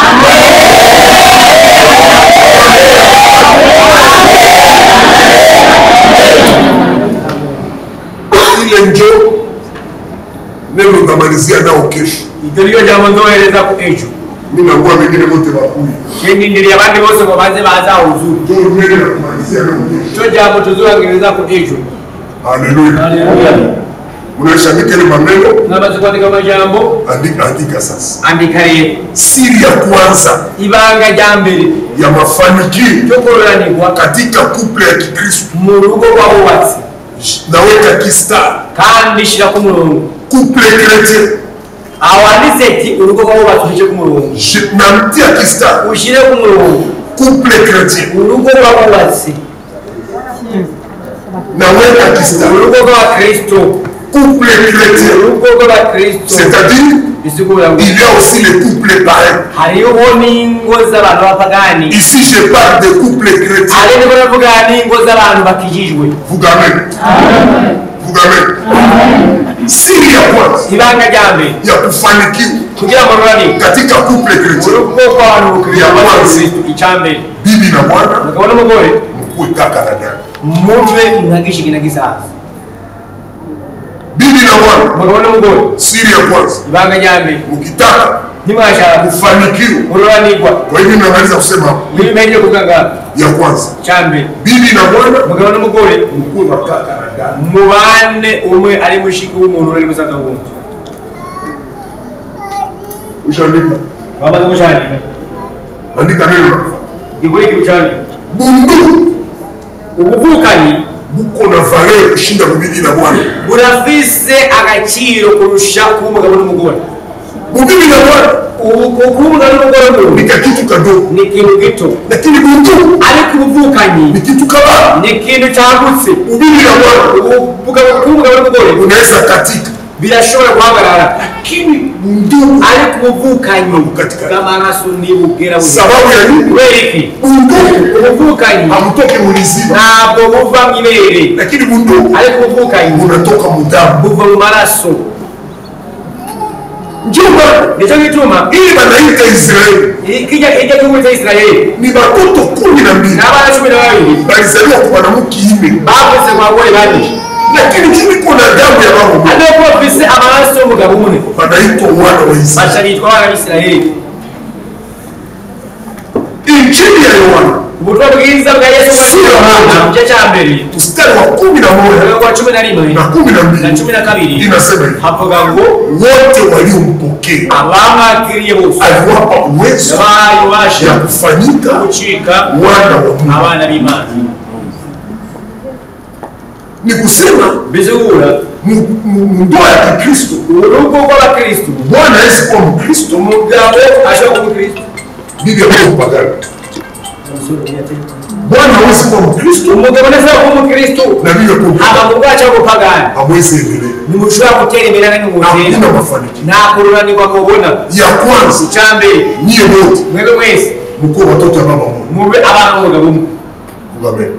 Ile njo neno utamalizia nao kesho. Iryo ryo jambo nzohereza ku ejo. Mimi nakuwa wengine wote bakuli. Ndindiriye abandi bose ngo baze bazawuzura. Ndio neno la kumalizia nao kesho. Cyo jambo tuzohereza ku ejo. Haleluya. Haleluya. Unashamika ile maneno, Namaze kwandika amajambo, andika sasa. andika rero. Siri ya kwanza Ibanga rya mbere ya mafanikio cyo kororanirwa katika couple ya Kikristo, mu rugo rw'abubatsi, naweka kistari kandi shira ku murongo. couple chrétien, Awanditse ati urugo rw'abubatsi ushire ku murongo. namtia kistari Ushire ku murongo couple chrétien, urugo rw'abubatsi, naweka kistari urugo rw'Abakristo, couple chrétien. urugo rw'Abakristo. C'est-à-dire, Bisigura ngo il y a aussi les couples païens. hariho n'ingo z'abantu b'abapagani. Ici, je parle de couples chrétiens. Ari niko navuga n'ingo z'abantu bakijijwe. Vuga amen. Vuga amen. Siri ya kwanza Ibanga rya mbere ya kufanikiwa kugira ngo rurani katika couple chrétien, urugo rw'abantu b'Abakristo, icyambere bibi na bwana umugabo n'umugore mkuwe kaka na dada. muve nkagishiki na gisaza. bibi na bwana, umugabo n'umugore. siri ya kwanza, Ibanga rya mbere, ukitaka nimwashaka kufanikiwa. kuroranirwa. Kwa hivyo namaliza kusema hapo, Nibimenye kuganga ya kwanza, cya mbere, bibi na bwana, umugabo n'umugore mkuu wa kaka na dada. mubane umwe ari mushiki w'umuntu uri musanga wundi. Ushaandika? Bamaze gushaka. Andika neno. Iguri kibuchani. Bundu Ubuvukani buko na valeur kushinda bibi na bwana. burafise agaciro kurusha kumugabo n'umugore. Bibi na bwana Kumugabo n'umugore ni kitu kadogo, ni kintu gito, lakini bundu ariko ubuvukani ni kitu kama ni kintu cyagutse. bibi na bwana Kumugabo n'umugore unaweza katika, birashobora guhagarara, lakini bundu ariko ubuvukani katika bw'amaraso nibugera sababu ya nini? kubera iki? Bundu Ubuvukani hamutoki mulizima, ntabwo buva mu ibere, lakini bundu ariko ubuvukani unatoka mudamu, buva mu maraso. njuma Nicyo gituma ili banaita Israeli kijya gihugu cya Israeli ni batoto 12 n'abana 12 balizaliwa kwa mwanamke 4, bavuze ku bagore 4, lakini chini kuna damu ya baba mmoja, ariko bafise amaraso y'umugabo umwe, banaitwa wana wa Israeli. baca bitwa abana b'Isirayeli. Injili ya Yohana Ubutumwa bwiza bwa Yesu Kristo mu gice cya mbere mstari wa 11 wa 11 na 12 na 12 inasema hivi, havuga ngo wote waliompokea abamwakiriye bose aliwapa uwezo yabahaye ya ububasha kufanyika gucika wana wa Mungu. abana b'Imana. Ni kusema Bizura ndoa ya Kikristo, urugo rw'abakristo, bwana Yesu kwa Mkristo, umugabo ashobora kuba umukristo, bibi kwa mpagani. Bwana hawezi kuwa Mkristo umugabo ntashobora kuba umukristo na bibi kwa mpagani, aba mu bwacu bw'ubupagani. hawezi endelea, Ntimushobora gutera imbere n'umutera, hakuna mafanikio. nta kururanirwa mubona. Ya kwanza, Icya mbere, nyie wote mwebwe mwese mko watoto wa baba mmoja. mube abana b'umugabo umwe. Amen.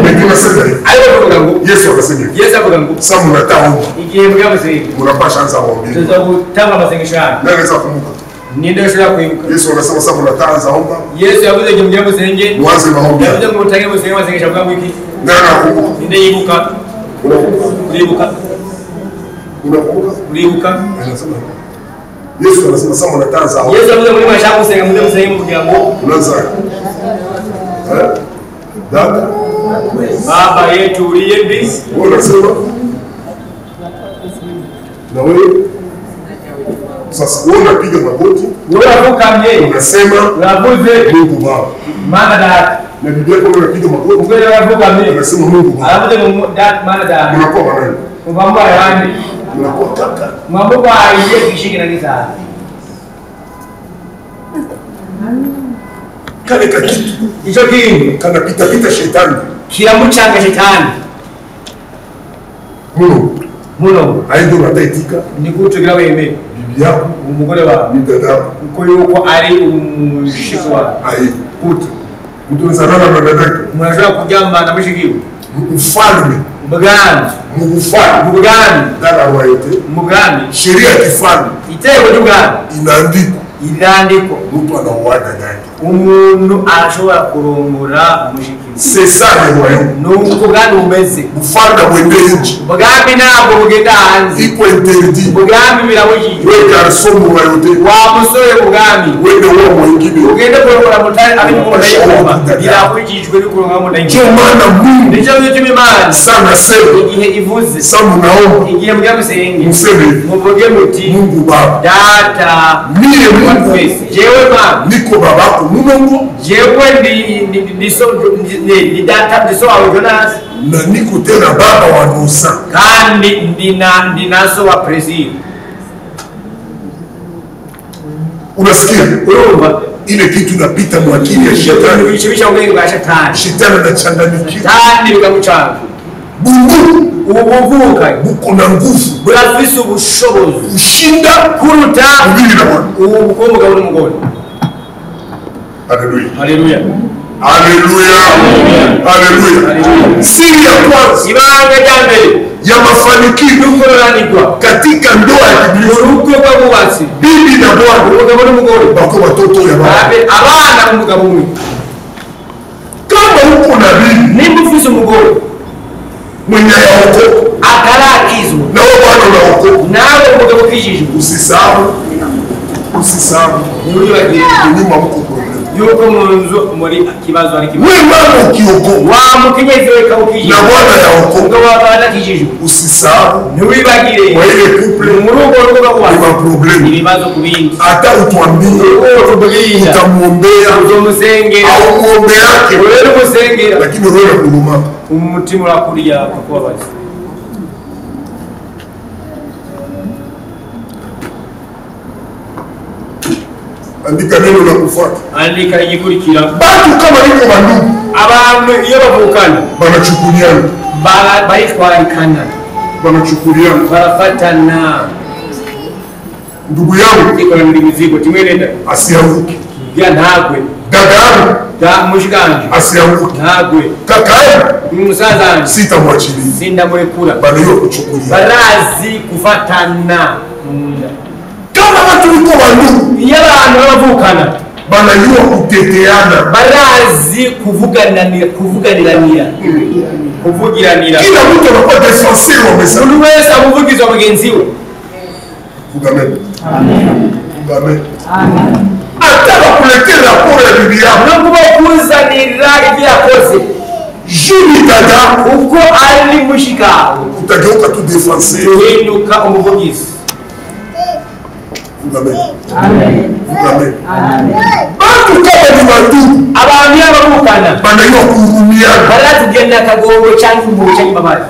Lakini nasema hivi, Ariko tuvuga ngo Yesu akasema hivi, Yesu avuga ngo sasa mnataomba, igihe mwamusenga mnapasha anza maombi. tuza gutanga amasengesho yanyu. Nani anaweza kumbuka? Ninde ushobora kwibuka? Yesu anasema sasa mnataanza omba, Yesu yavuze ngo mujye musenge, muanze maombi. yavuze ngo mutange musenge amasengesho avuga ngo iki? Nani anakumbuka? Ninde yibuka? Uribuka? Unakumbuka? Uribuka? Anasema Yesu anasema sasa mnataanza omba. Yesu yavuze muri mashaka gusenga mujye musenge kugira ngo Unaanza. Dada, Baba yetu uliye mbinguni. wewe unasema na wewe sasa wewe unapiga magoti, Uravukamye, unasema uravuze Mungu Baba. mana data. Na Biblia yako unapiga magoti, Umugore uravukamye, unasema Mungu Baba. aravuze ngo data mana data. Unakuwa maneno. Muvamba yandi, Unakuwa kaka. mwamubaye kwishingira n'isana. Kale kakitu Ico kintu kanapita pita shetani. kiramucanga shetani. Muno Aido unataitika ni kutugira wemere bibi yako umugore wawe ni dada yako. uko yuko ari umushiki wawe. Ai. Mtu unazalana na dada yako. Mnashobora kuryamana na mushikiwe Mfalme. umugambi Mfalme. umugambi Dada wa yote. umugambi Sheria ya kifalme iteko ry'ubwami inaandikwa. irandiko Mtu anauana dada. umuntu arashobora kurongora umushikiwe. C'est ça le royaume. nuko ubwami bumeze. Ufalme wende nje. Ubwami ntabwo bugenda hanze. Iko interdit. Ubwami birabujijwe. Wewe garçon mu royauté. Wa musore ubwami Wewe wao mwingine. ugende kurongora mutari abindi umuntu ayikoma birabujijwe no kurongora umuntu Ndio ayikoma. maana Mungu Nicyo gituma Imana sana sema igihe ivuze sasa mnaomba igihe mujya musenge mseme muvuge muti Mungu Baba. data Mie Mungu twese jewe Mana niko babako Mungu jewe ndi data ndiso wawe Jonas na niko tena baba wa Musa. kandi ndi naso wa Presile. Unasikia? Urumva Ile kitu inapita mwakili ya shetani. bishibisha ubwenge bwa shetani. Shetani anachanganyikiwa. Kandi bikamucanga. Mungu Ubuvuka buko na nguvu burafise ubushobozi kushinda kuruta ubili na Bwana. umugabo n'umugore. Haleluya. Haleluya. Haleluya. Haleluya. Siri ya kwanza Ibanga rya mbere ya mafanikio n'ukororanirwa katika ndoa ya Biblia, urugo rw'abubatsi bibi na bwana umugabo n'umugore bako watoto ya baba. abana n'umugabo umwe. Kama uko na bibi Nimba ufise umugore mwenye yaokoka atarakizwa na wewe Usisahau. Nyuma mko problem. Yuko munzu muri kibazo ari kibazo. Wewe mama ukioko. Wa mukenyezi weka ukije. Na bwana yaoko. Ngo wabana kijiju. Usisahau. Ntiwibagire. Wa ile couple. Mu rugo rwo kwa. Ni problem. Ibibazo kubindi. Hata utwambie. Utamuombea. Uzomusengera. Au muombe yake. Wewe musengera. Lakini roho ya kuluma. Umutima urakuria kukubabaza. Andika neno la kufuata. Andika igikurikira. Batu kama niko bandugu. Abantu iyo bavukana Banachukuliana. Barishwarikana. Banachukuliana. Barafatana. Ndugu yangu iko ndi mizigo timwelenda asianguke. Ya ntagwe. Dada yangu Da mushikanje asianguke. Ntagwe. Kaka yangu musaza sitamwachilia. Sindamurekura. Banayo kuchukulia. Barazi kufatana. Kama watu wiko bandugu. Iyo abantu bavukana Banayua kuteteana. Barazi kuvuganiranira. Kuvugiranira. Kila mtu anakuwa defenseur wa mesa. Buri wese amuvugiza mugenzi we. Amen. Amen. Ataka kuletea raporo ya bibi yako. Nakuba kuzanira ibyo yakoze. Juni dada uko ari mushikawe. Utageuka tu defenseur. Uhinduka umuvugizi. Amen. Amen. Batu kama ni bandugu. Abantu y'abavukana Banayua kuhurumiana. baratugenda akagongo cyangwa impuhwe cyangwa imbabazi.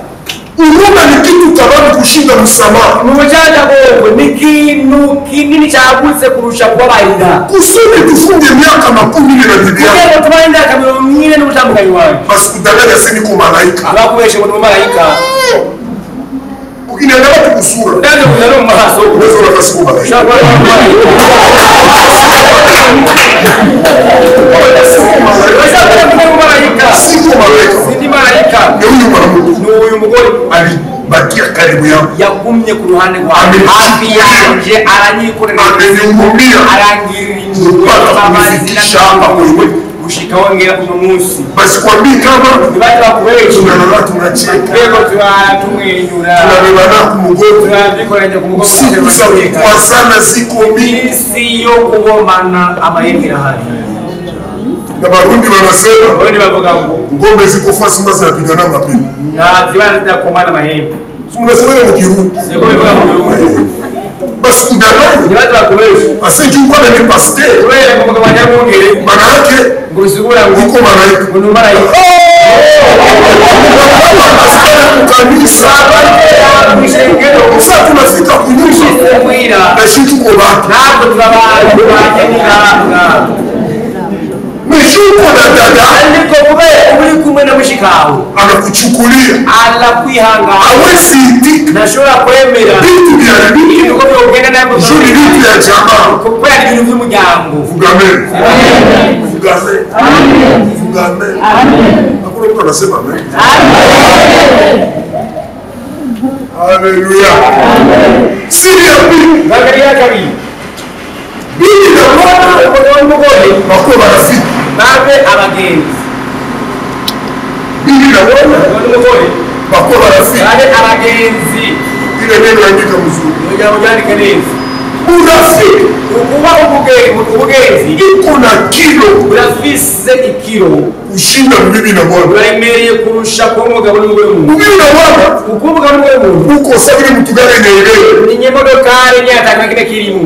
Huruma ni kitu kabambi kushinda msamaha. Mumujaja gogo ni kintu kinini cyagutse kurusha kubabarira. Kusudi tufunge miaka 10 na bibi yako. Kugira tubaye imyaka 40 n'umutambukanyi wawe. Basi kudanganya sisi niko malaika. Abakubeshe ngo malaika. Ukiniangalia tu kusura. Ndio unalo mahaso. Uwezo wa kasi kwa malaika. Shaka Siko malaika. Sindi malaika. Ni huyu mwanamke. Ni huyu mugore alibakia karibu yangu. Yagumye ku ruhande rwawe. Hafi yanje aranyikorera. Amenihurumia. Arangirira Mpaka kunifikisha hapa kwewe. Gushika wongera kuno munsi. Basi kwambii kama Nibati bakubeshe. tunalala tunacheka. Rego tumwenyura. Tunabebana ku mugongo. Tunabikoranye ku mugongo. Siku za kwa sana ziko mingi. Si yo kubomana amahirwe ahari. Na Barundi wanasema Wao bavuga ngo ngombe ziko fasi mbaza yapigana mapema. na zibana zidakomana mahembe. Unasema ni Kirundi. Siko bivuga ngo Basi kudanganya. nibati bakubeshe. Asije kwa ni pasteur. Wewe kuvuga banyamungere. Maana yake Ngo sigura ngo uko malaika. ngo malaika. Kanisa. Sasa tunafika kunyusha. Na sisi tuko baki. Ntabwo turabantu bagenera. Mishuko na dada. Ariko kubera uri kumwe na mushikawe. Anakuchukulia. Ala kwihanga. Hawezi itika. Nashobora kwemera. Vitu vya bibi. Ibintu byo ugenda nabwo. Juri vitu ya jamaa. Kuko ari ibintu by'umuryango. Amen. Amen. Amen. Amen. Hakuna mtu anasema amen. Hallelujah. Siri ya bibi. Angalia kabiri. Bibi na bwana Umugore wako marafiki. babe abagenzi. Bibi na bwana Umugore wako marafiki. babe abagenzi. Ile neno andika mzuri. Ujya mujyandike neza. Urafiki. Ukuba ubugenzi Iko na kilo urafise ikiro kushinda bibi na bwana. uraremereye kurusha kuba umugabo n'umugore w'umuntu. Bibi na bwana Uko umugabo n'umugore w'umuntu uko sabiri mtu gani inaelewa. ni nyemodokari nyataka kile kilimo.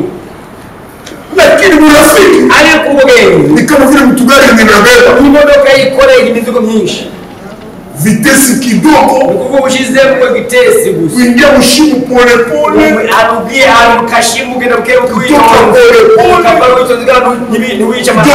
Lakini urafiki Ariko ubugenzi ni kama vile mtu gani ninabeba imodoka yikoreye imizigo myinshi. vitesi kidogo Ukuvuga ushizemo gitesi gusa. kuingia mshimu pole pole. Arugiye ahantu kashimu genda bukebuke Kutoka pole pole. Kabaro itozigana ntiwica Ndio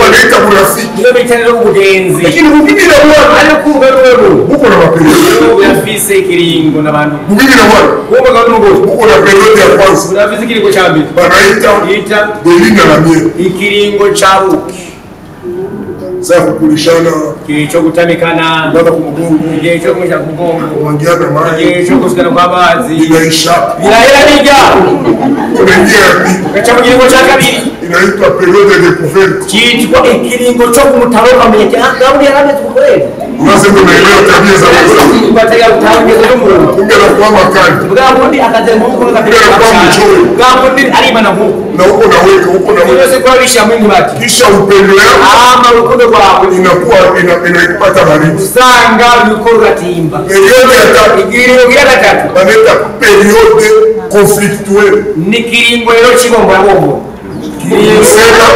wanaita urafiki. Ndio bitenero ubugenzi. Lakini bibi na bwana Ariko ubugenzi uko na mapenzi. urafise ikiringo n'abantu. Bibi na bwana Umugabo n'umugore uko na periodi ya kwanza. urafise ikiringo cya mbere. Wanaita Ita delina na miezi. ikiringo cya buki. Sasa kulishana Igihe cyo gutamikana. ndio kumugongo. Igihe cyo kumusha ku mugongo. Kuangiana maji. Igihe cyo gusigana kw'amazi. Inaisha. Birahera bijya. Unaingia ya pili. Gaca mu kiringo cya kabiri. Inaitwa periode de découverte. Cyitwa ikiringo cyo kumutaro kamenya cyangwa yarabe tukorera. Unasema unaelewa tabia za watu. Batega utaongeza n'umuntu. Ungera kwa makani. Bwa bundi akaze mu ngo Ungera kwa mchoyo. bwa bundi ari mana huko. Na huko na weka huko na Ndio weka. siko bisha mwingi bati. Kisha upendo wako Urukundo rwawe inakuwa inaipata baridi. usanga uriko timba. Periode ya tatu. Igiringo ya gatatu. Baneta periode conflictuelle. Ni kiringo rero kibombo yabombo. Sema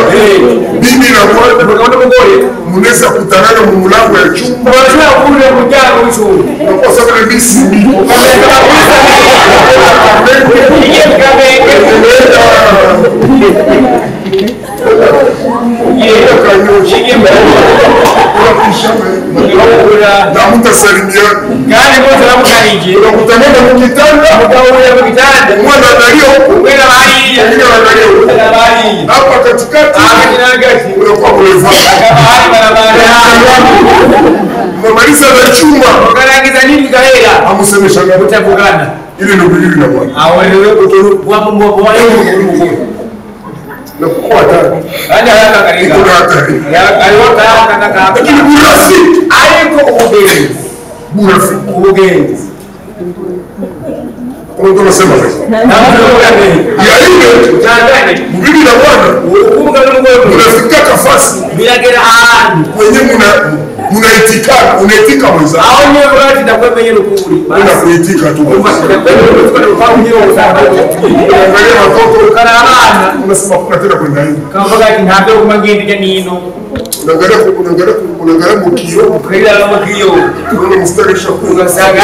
bibi na bwana Mugabo n'umugore munaweza kutanana mu mulango ya chumba. barashobora kuhurira mu muryango w'icumbi. Kwa sababu ni sibi. Na mtasalimiana. Kandi bose bamukarije. Unakutanana mu kitanda. Mugahurira mu gitanda. Mwana analia huko. Mwena bariya. Mwingine analia huko. Bariya. Hapa katikati unakuwa kulevana. Unamaliza na chumba. Ukarangiza nini gahera? Amusemesha ngani? Utavugana. Ile ndio bibi na bwana. Awewe kutoru wa mbobo wa Na kwa hatari. Anja hata karinga. Kuna hatari. Aliwaka kaka. Lakini burafiki. Aliko ugenzi. Burafiki. Ugenzi. Kwa ndio nasema hivi. Na mtu gani? Ya ile Ndani. bibi na bwana. Ukumbuka n'umugore. Unafika kafasi. Biragera ahantu. Kwenye unaitika mwenzako. Aho niyo bati ndakwemenye n'ukuri. Unakuitika tu. Unaangalia watoto Karabana. unasema kuna tena kwenda hivi. Kavuga ati ntabyo kumagenda nino. Unaangalia mkio. Ukaira n'amakiyo. Unaona mstari shakuru. Ugasanga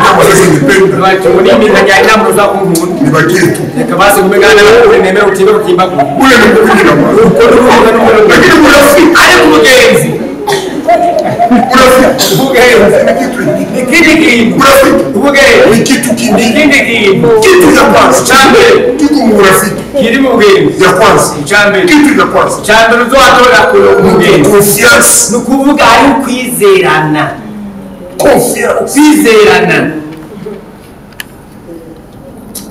Kama sasa nipenda. Watu munimi nkajyana mu za kumuntu. Nibakie tu. Yakabase kumegana n'ukuri nemera utibe kutimba ku. Ule ni bibi na bwana. Lakini burafiki. Ari kumugenzi. Burafiki. Ubugenzi. Ikindi kintu. Burafiki. Ubugenzi. Ni kitu kingine. Ikindi kintu. Kitu cha kwanza. Chambe. Kiko mu burafiki. Kiri mu bugenzi. Ya kwanza. Chambe. Kitu cha kwanza. Chambe uzoatora ku mugenzi. Confiance. Nukuvuga ari kwizerana. Confiance. Kwizerana.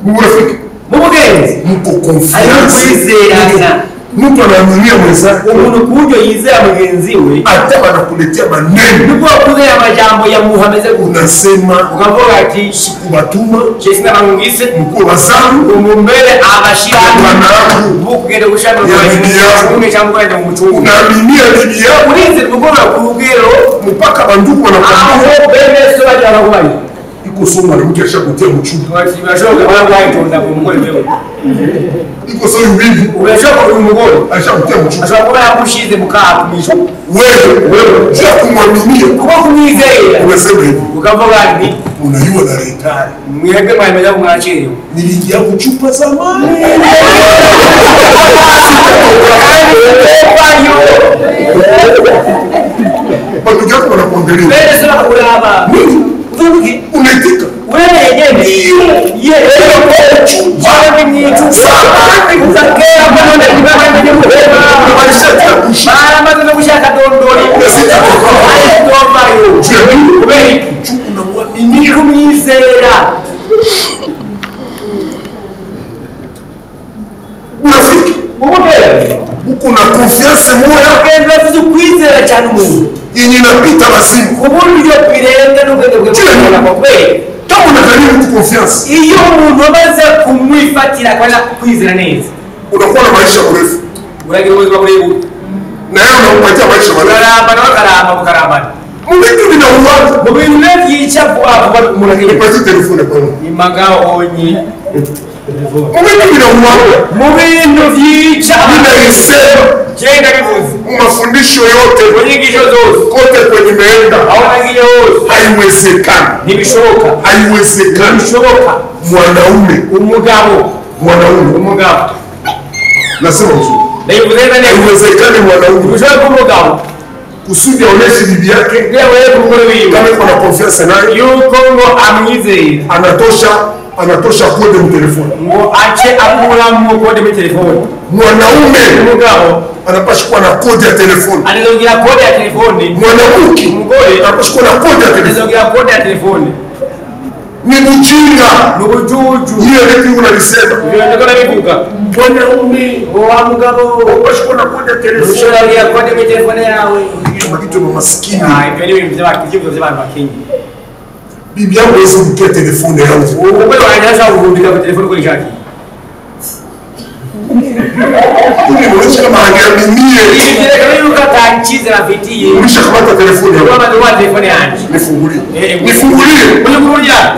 Mu burafiki. Mu bugenzi. Mko Ari confiance. kwizerana. Mtu anaaminia mwenzake. Umuntu kuburyo yizera mugenzi we. Hata anakuletea maneno. Nubwo kuze amajambo ya muhameze Unasema ukavuga ati kubatuma chesi n'abangise mkuu wa zamu umumbere abashirana wanangu bukugenda gushaka Ya bibi yako. kumwe cyangwa kwenda mu mucungu unaaminia bibi yako urinze mugora ku rugero mpaka bandugu wanakwambia aho bene so bajana kubaye iko somo mwanamke ashakutia mchumba. bati bashoka barayitonda ku mugore wewe Iko somo bibi urashoka ku mugore ashakutia mchumba. ashobora kuba yakushize mukaha kumisho Wewe je kumwaminia kuba kumwizera unasema hivi ukavuga ati unajua na retari mwebwe mwemeza kumwachiriwe niliingia kuchupa zamani watu yako wanakuangalia bene sura kuraba nini unaitika wewe yenyewe yeye baba ni uzakea bwana kibaba ni kubeba mara maana kushaka dondori ndomba yo wewe unamwamini kumwizera urafiki umubere uko na confiance moya kenda fizu kwizera cyane umuntu yenye inapita wazimu uburyo birenga n'ubwenge bw'Imana kwa kweli kama unadhania mtu confiance iyo umuntu amaze kumwifatira kwa kwizera neza unakuwa na maisha marefu uragira ubuzima burebure na yeye unampatia maisha marefu ukaramba mbitu vinauwaza mu bintu byica vuba umuntu agiye nipatie telefone bwana imagao onyi mbitu vinauwaza mu bintu byica ninaisema jenga bivuze mafundisho yote mu nyigisho zose kote kwenye meenda aho nagiye hose haiwezekani ntibishoboka haiwezekani mwanaume umugabo nasema uzuri ndayivuze neza haiwezekani mwanaume ubushobozi bw'umugabo kusudi aoneshe bibi yake yewe umugore wiwe kama iko na confiance naye yuko ngo amwizeye anatosha kode mu telefone ngo ace akuramo kode muri telefone mwanaume umugabo anapaswa kuwa na kode ya telefone alizongira kode ya telefone mwanamke umugore anapaswa kuwa na kode ya telefone alizongira kode ya telefone ni mjinga n'ubujuju hiyo ndio unalisema ndio ndiko nabivuga mwanaume wa mugabo bashobora kode telefone ushobora ya kode mu telefone yawe kitu mu maskini ibyo ni ibintu by'abantu bakenye bibi yangu wezi mkia telefone yangu wewe wanaanza kuvumbika kwa telefone kwa shaki unaonyesha kama haniaminie ile kama hiyo katanchiza na vitie umeshakamata telefone yangu kama ndio telefone yangu nifungulie nifungulie kuja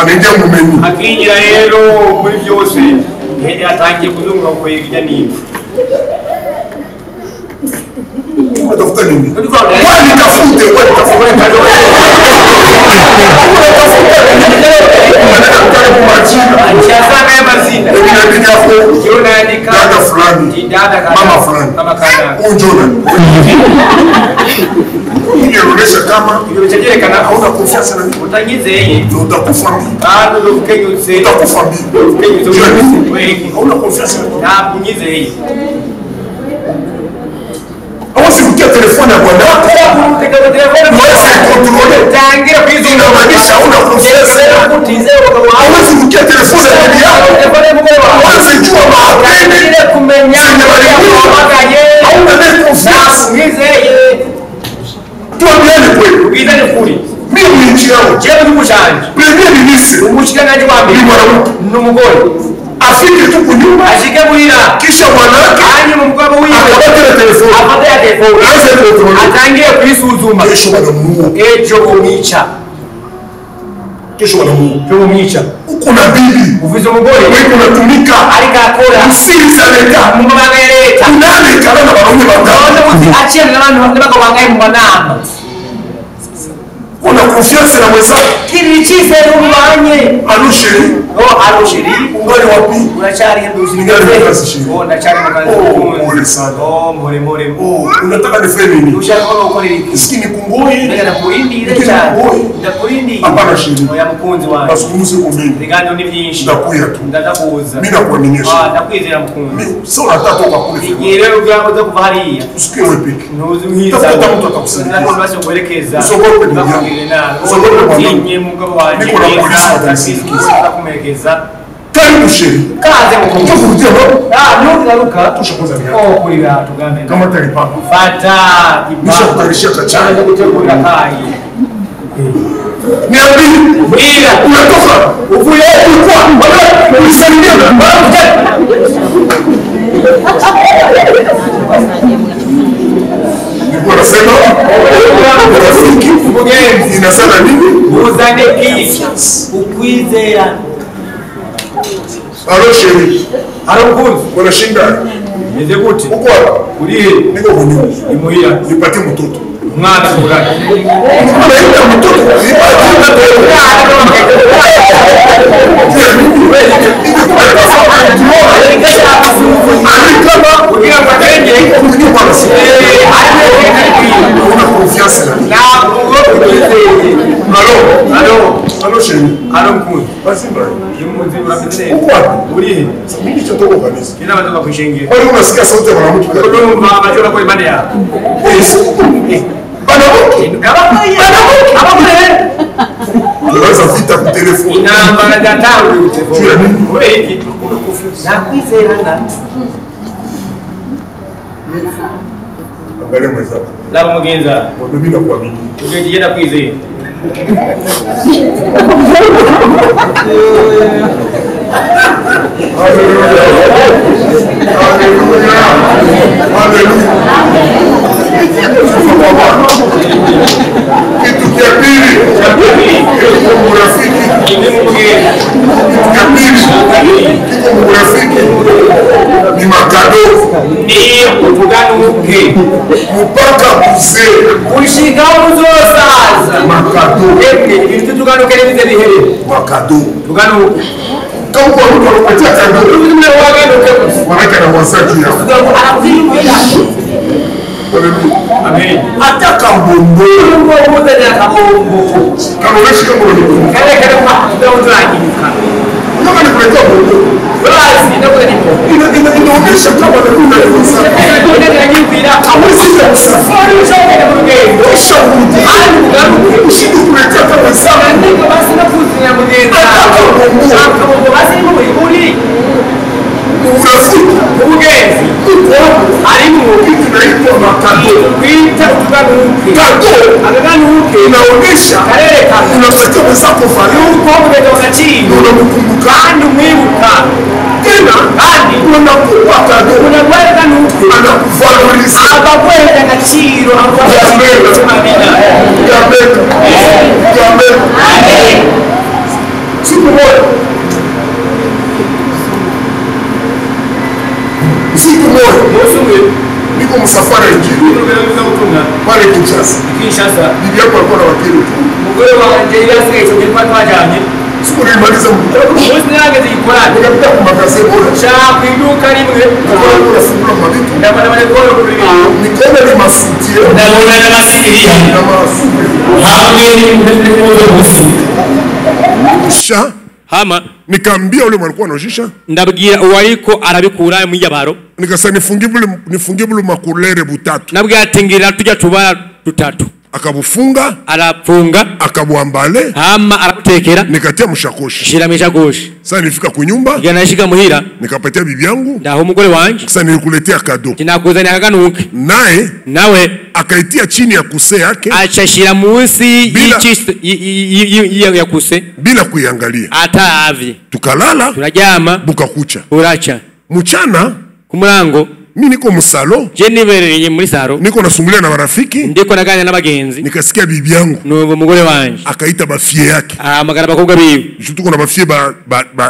anaingia mumeni akinjira rero muri byose atangiye kuzunguka uko yijya niba unatafuta nini kwani tafute kwani tafute mama fulani unjona inaonyesha kama inaonekana hauna confiance na mimi utanyizeye utakufa mimi bado ukenyutse utakufa mimi wewe hauna confiance na mimi na kunyizeye awasi mkia telefone ya bwana wako kutika telefone mwezi kontrole tangira kwizo inamaanisha hauna confiance kutizeo kwa awasi mkia telefone ya bibi yako telefone mkoa awasi jua maapeni ile kumenya magaye hauna net confiance kunyizeye tuambiane kweli ukizani kuli mimi nchi yangu je mkushanje premier ministre umushikanaje wa ni mwanamke n'umugore afike tu kunyumba ashike muhira kisha mwanamke anye mu mugabo wiwe akabatera telefone afate ya telefone aze telefone atangiye kwisuzuma kesho banamuua ejo umwica kesho banamuua cyo umwica uko na bibi uvize umugore wewe unatumika ariko akora siri za leta mu mabanga ya leta nani kana na wanaume none wangapi muzi aciye n'abantu n'abagabo bangaye mu manama una confiance na mwenzako kiri cyizere ubanye alusheri arushiri ungali wapi unachari Ningali kazi shiri. ndachari makazi pole sana more unataka nifanye nini ushaka gukora iki maskini kungoi ndagana kurindire cyane ndakurindi hapana shiri oya mukunzi wanjye basumuze kumini ibiganiro ni byinshi ndakuya tu ndakuza mimi nakuaminisha ndakwizera mukunzi mimi sio nataka toka kule igihe rero bwakoze kuva hariya usikie wewe peke ntuzi mwiza Tafuta mtu atakusaidia. ntabwo basi kuelekeza Usogope ndugu yangu. bakubwire nabi Usogope mwanangu. utinye mugabo wanjye Niko na polisi watanisindikisa. ndakumerekeza karibu sheri kaze mukunzi tukurudia baba ntugaruka tusha kwanza viatu kurira tugambe kama talipa fata nisha kutarishia kachana cyane gutegura kai niambi bwira unatoka uvuye kwa unisalimia nilikuwa nasema rafiki mugenzi inasema nini uzane kiki ukwizera alo sheri arakunzi unashinda meze gute uko hapa urihe niko kunyuma imuhira nipatie mtoto umwana kurana anaita mtoto kugira ngo atenge una confiance na mimi ntabwo ukwizeye alo sheri alo mkunzi basi mbaya imuzi urafite neza uko hapa urihe mimi nitoka kanisa kina batoka kwishengera wewe unasikia sauti ya mwanamke urumva amajoro ko imane yawe unaweza vita kwa telefoni intambara zatanguye Juu ya nini? ureki nakwizerana angalia mwenzako laba mugenza mimi nakuamini ugiye nakwizera kitu cha pili kiko murafiki kiko murafiki ni makado ni utuganuke mpaka kuzee ushikaho uzosaza makado ibintu tuganuke nibize bihere makado tuganuke kama kwa mtu anakupatia kado ubuzima waganuke wanawake na wazaji yao amen hata kabombo ngo ubuzanya kabombo kama wewe shika mkono kale kwa ndawuzanyika kama ni kuleta bombo basi ndakora nipo inaonyesha kama nakuna kosa hawezi kusafari ushauri ushindi kuletea kama sana basi nakuzinya mugenza hata kabombo inaitwa makado. Kuita tuganuke. Kado Akaganuke. inaonyesha unamtakia mwenzako value, unamkumbuka kandi umwibuka tena kandi unakuwa kado, unaweka nuke anakuvalorize. abakwenda agaciro Siku moja niko msafara injili pale Kinshasa. Bibi yako alikuwa na wakili tu. Siku nilimaliza mkutano nikapita kwa magaze bora. Nafungula mavitu nikaona ni masutie na masuti hama nikaambia ule mwanikuwa anojisha, ndabwira uwariko arabikura mu yabaro, nikasa nifungie bulu makulere butatu, nabwira atingira tujya tubara dutatu, akabufunga arafunga akabuambale hama arabutekera nikatia mshakoshi. shira mishakoshi. Sasa nilifika kwa nyumba Nashika muhira nikapatia bibi yangu, ndaho umugore wanje, sasa nilikuletea kado, kinakuzania akaganuke, nawe akaitia chini ya kuse yake, achashira munsi ya kuse bila kuiangalia. Ataavye tukalala, turajama, bukakucha. uracha mchana kumurango mimi niko musalo, je nibereye muri saro, niko nasumbulia na marafiki, ndiko naganya n'abagenzi, nikasikia bibi yangu n'uwo mugore wanje akaita bafie yake, amagara bakobwa biwe, tuko na bafie ba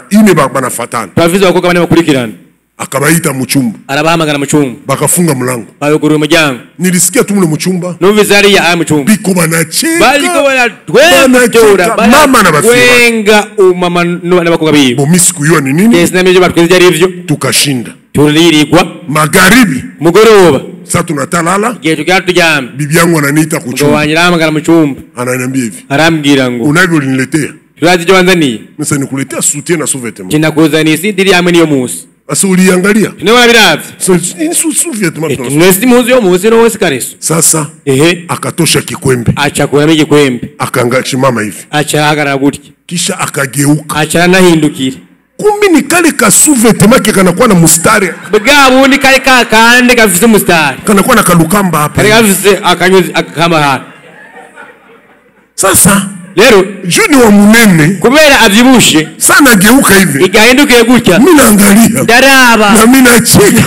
ine banafatana, bavize bakobwa bane bakurikirana, akabaita muchumba, arabahamagara muchumba, bakafunga mlango, bayugurura umuryango. Nilisikia tu mule muchumba numvise hariya muchumba biko banacheka, bariko baratwenga mama na bafie wenga umama n'abakobwa biwe. Bomi sikuyua ni nini, sinamenye batwenze ari ivyo, tukashinda tuliririgwa magharibi mugoroba. Sasa tunatalala, gihe tugira turyame, bibi yangu ananiita kuchumba, wanje aramagara muchumba, ananiambia hivi, arambwira ngo unavyo uliniletea, turazi ivyo wanzaniye, sasa nikuletea soutien na sous-vêtement, kinakuzaniye isindiri hamwe niyo musi. Asa uliangalia niwe wabiravye, sous-vêtement nesi muzi yo musi no wese kareso. Sasa akatosha kikwembe, achakuramo igikwembe, akangachimama hivi, achahagarara gutya, kisha akageuka, acharanahindukira. Kumbi ni kale ka sous-vêtement ke kanakuwa na mustari, bwa bundi kale kakande gafise mustari, kanakuwa na kalukamba hapa, kale gafise akanyuzi akakamba hapa. Sasa lero juni wa munene kubera avyibushe sana, geuka hivi, igahindukiye gutya, mimi naangalia ndaraba na mimi nacheka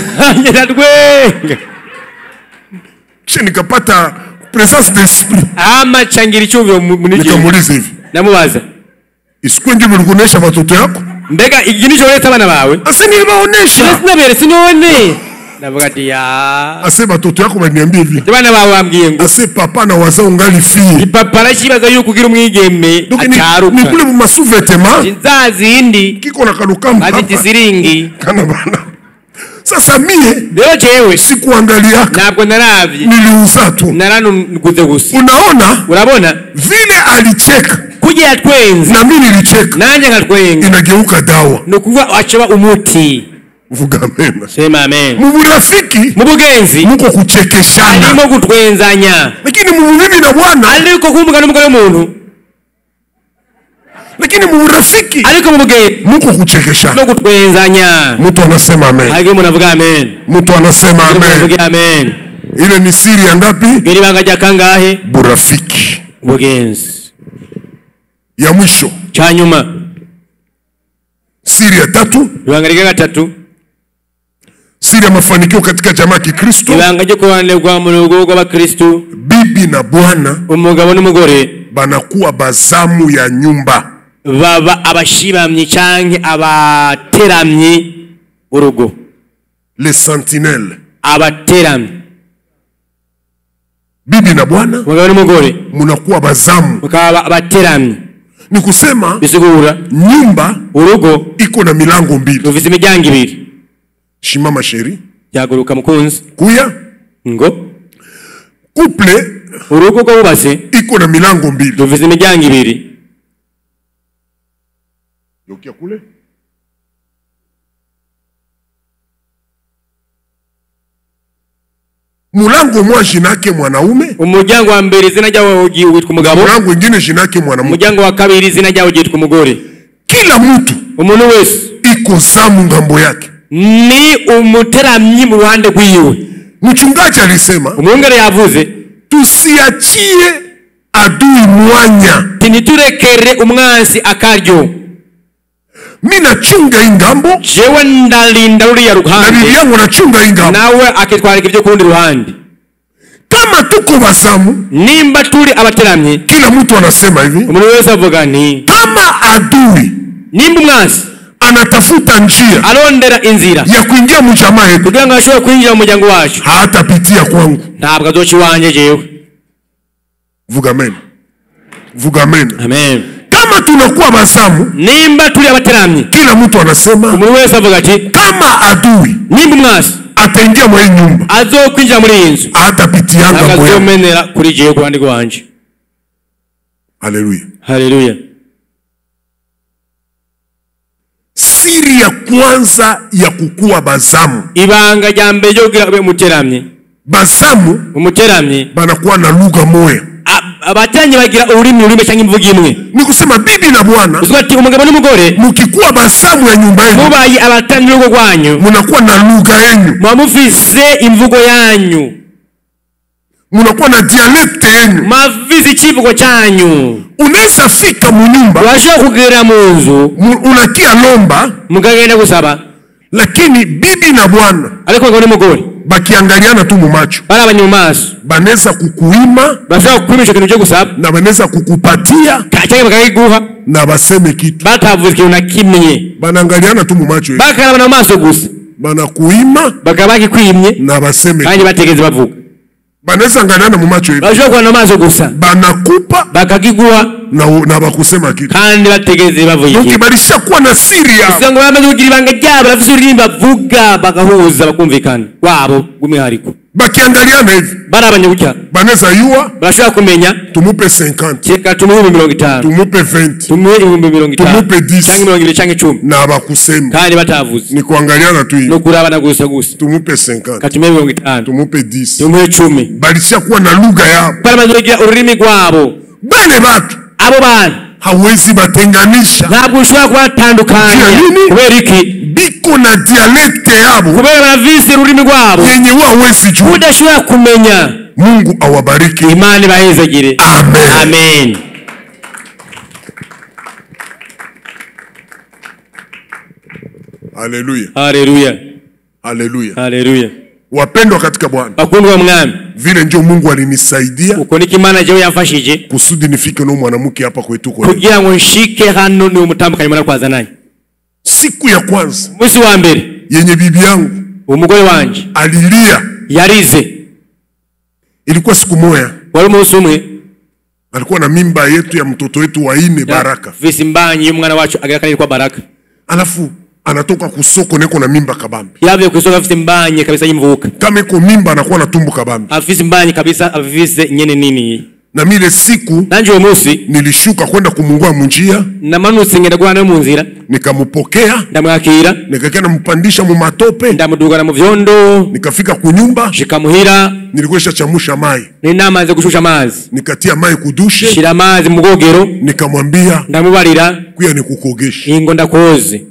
ndadwenga, kisha nikapata presence d'esprit, ama changira icyumviro muniki. nikamuuliza hivi, namubaza isikwenge bilikuonesha watoto yako, mbega iginisho leta abana bawe? Ase nibaonesha, sinabere sinone, navuga ati ya ase batoto yako baniambia hivi, abana bawe ambwiye ngo ase papa na waza ungali fille, papa arakibaza yuko ugira umwigeme acaruka, ni kule mu sous-vêtement zazindi kiko na kalukamba afite siringi kana bana. Sasa mie leo jewe sikuangalia, ntabwo naravye, niliuza tu, naranuguze gusa. Urabona vile alicheka kuja yatwenze na mimi nilicheka, nanje ngatwenga, inageuka dawa, nokuva achaba umuti. vuga amen, sema amen. mu burafiki, mu bugenzi muko kuchekeshana, alimo gutwenzanya, lakini mu mimi na Bwana aliko kumbuka n'umugore w'umuntu, lakini mu burafiki aliko mu bugenzi muko kuchekeshana, no gutwenzanya. mtu anasema amen, hage umuntu avuga amen, mtu anasema amen. Amen. Ile ni siri ya ngapi? Geri banga rya kangahe? Burafiki, bugenzi. Ya mwisho cha nyuma, siri ya tatu, ibanga rya gatatu, siri ya mafanikio katika jamaa ya Kikristo, ibanga ryo kubanirwa mu rugo rw'abakristo. bibi na bwana, umugabo n'umugore banakuwa bazamu ya nyumba, baba abashibamye canke abateramye urugo, les sentinelles. abateramye. Bibi na bwana, umugabo n'umugore munakuwa bazamu, mukaba abateramye. ni kusema bisigura nyumba, urugo iko na milango mbili, rufise imiryango ibiri. shimama sheri, yaguruka mukunzi kuya ngo couple, urugo rwo bubase iko na milango mbili, rufise imiryango ibiri. yokia kule mulango mwa jinake mwanaume, umuryango wa mbere izina ryawo witwa umugabo, mulango mwingine jinake mwanamke, umuryango wa kabiri izina ryawo ryitwa umugore. Kila mtu, umuntu wese iko zamu ngambo yake, ni umuteramyi mu ruhande rwiwe. Mchungaji alisema umwungere yavuze tusiachie adui mwanya. tiniturekere umwansi akaryo. Mimi nachunga ingambo, jewe ndalinda ruriya na ruhande, bibi yangu nachunga ingambo. nawe akitwarika ibyo kundi ruhande. Kama tuko bazamu, nimba turi abateramye, kila mtu anasema hivi, umuntu wese avuga ni kama adui nimba umwansi anatafuta njia arondera inzira ya kuingia mjamaa yetu, kugira ngo ashobore kwinjira mu muryango wacu, hatapitia kwangu. ntabwo azoca iwanje jewe. Vuga amen. Vuga amen. Amen. Kama tunakuwa bazamu, nimba turi abateramye, kila mtu anasema umuntu wese avuga ati kama adui nimba umwansi ataingia mwa hii nyumba, azokwinjira muri iyi nzu, hatapitianga mwa. akazomenera kuri jewe ku ruhande rwanje. Haleluya. Haleluya. Siri ya kwanza ya kukua bazamu, ibanga rya mbere ryo kugira ube muteramye, bazamu umuteramye banakuwa na lugha moya. abateramye bagira ururimi rumwe cyangwa imvugo imwe. Ni kusema bibi na bwana, uvuga ati umugabo n'umugore mukikuwa bazamu ya nyumba yenu, mubaye abateramye n'urugo rwanyu, munakuwa na lugha yenu, muba mufise imvugo yanyu, munakuwa na dialekte yenu, mufise ikivugo cyanyu. unaweza fika mu nyumba, urashobora kugera mu nzu unakia lomba, mukagenda gusaba, lakini bibi na bwana ariko umugabo n'umugore bakiangaliana tu mu macho, barabanye mu maso, banaweza kukuima bashobora kukwimisha ikintu cyo gusaba na banaweza kukupatia cyangwa bakakiguha na baseme kitu, batavuze ikintu na kimwe, banaangaliana tu mu macho, bakarabana mu maso gusa, banakuima bakaba bakikwimye na baseme kandi bategeze bavuga. banaweza angaliana mu macho, bashobora kubana mu maso gusa banakupa bakakiguha na bakusema kitu, kandi bategeze bavuga donc ikintu. balishakuwa na siri yao. Usanga bamaze kugira ibanga ryabo, bafise ururimi bavuga bagahuza bakumvikana wabo rw'umwihariko, Bakiangaliana hivi barabanye gutya banaweza yua, bashobora kumenya tumupe 50, reka tumuhe 50, tumupe 20, tumuhe 50, tumupe 10 cyangwa 20 cyangwa 10, na bakusema kandi batavuze, ni kuangaliana tu hivi, no kurabana gusa gusa, tumupe 50, katume 50, tumupe 10, tumuhe 10. balishakuwa na lugha yao. baramaze kugira ururimi rwabo. Bale batu abo bantu hawezi batenganisha, ntabwo ushobora kubatandukanya. Nini? kubera iki? biko na dialekte yabo kubera baravise ururimi rwabo yenye wao hawezi jua. udashobora kumenya. Mungu awabariki. Imana ibahezagire. Amen. Amen. Haleluya. Haleluya. Haleluya. Haleluya. Wapendwa katika Bwana, bakundwa mwami, vile ndio Mungu alinisaidia uko niko Imana jewe yamfashije kusudi nifike no mwanamke hapa kwetu kwa kugira ngo nshike hano ni umutambukanye mwana kwazananye. siku ya kwanza Musi wa mbere yenye bibi yangu umugore wanje alilia, yarize, ilikuwa siku moja, wari umunsi umwe alikuwa na mimba yetu ya mtoto wetu wa ine Baraka, visi mbanyi y'umwana wacu agira kanini kwa Baraka, alafu anatoka kusoko neko na mimba kabambi. yavuye ku isoko afite mbanye kabisa y'imvuka, Kama iko mimba anakuwa na tumbo kabambi. afise mbanye kabisa, afise nyene nini. Na mile siku nanje uwo munsi nilishuka kwenda kumungua munjia, namanutse ngenda guhana mu nzira, nikamupokea, ndamwakira, nikakena mpandisha mu matope, ndamudugana mu vyondo, nikafika kunyumba, shikamuhira, nilikuwa chamusha mai, ninamaze gushusha amazi, nikatia mai kudushe, shira amazi mu bwogero, nikamwambia ndamubarira kuya nikukogeshe. ingo ndakoze.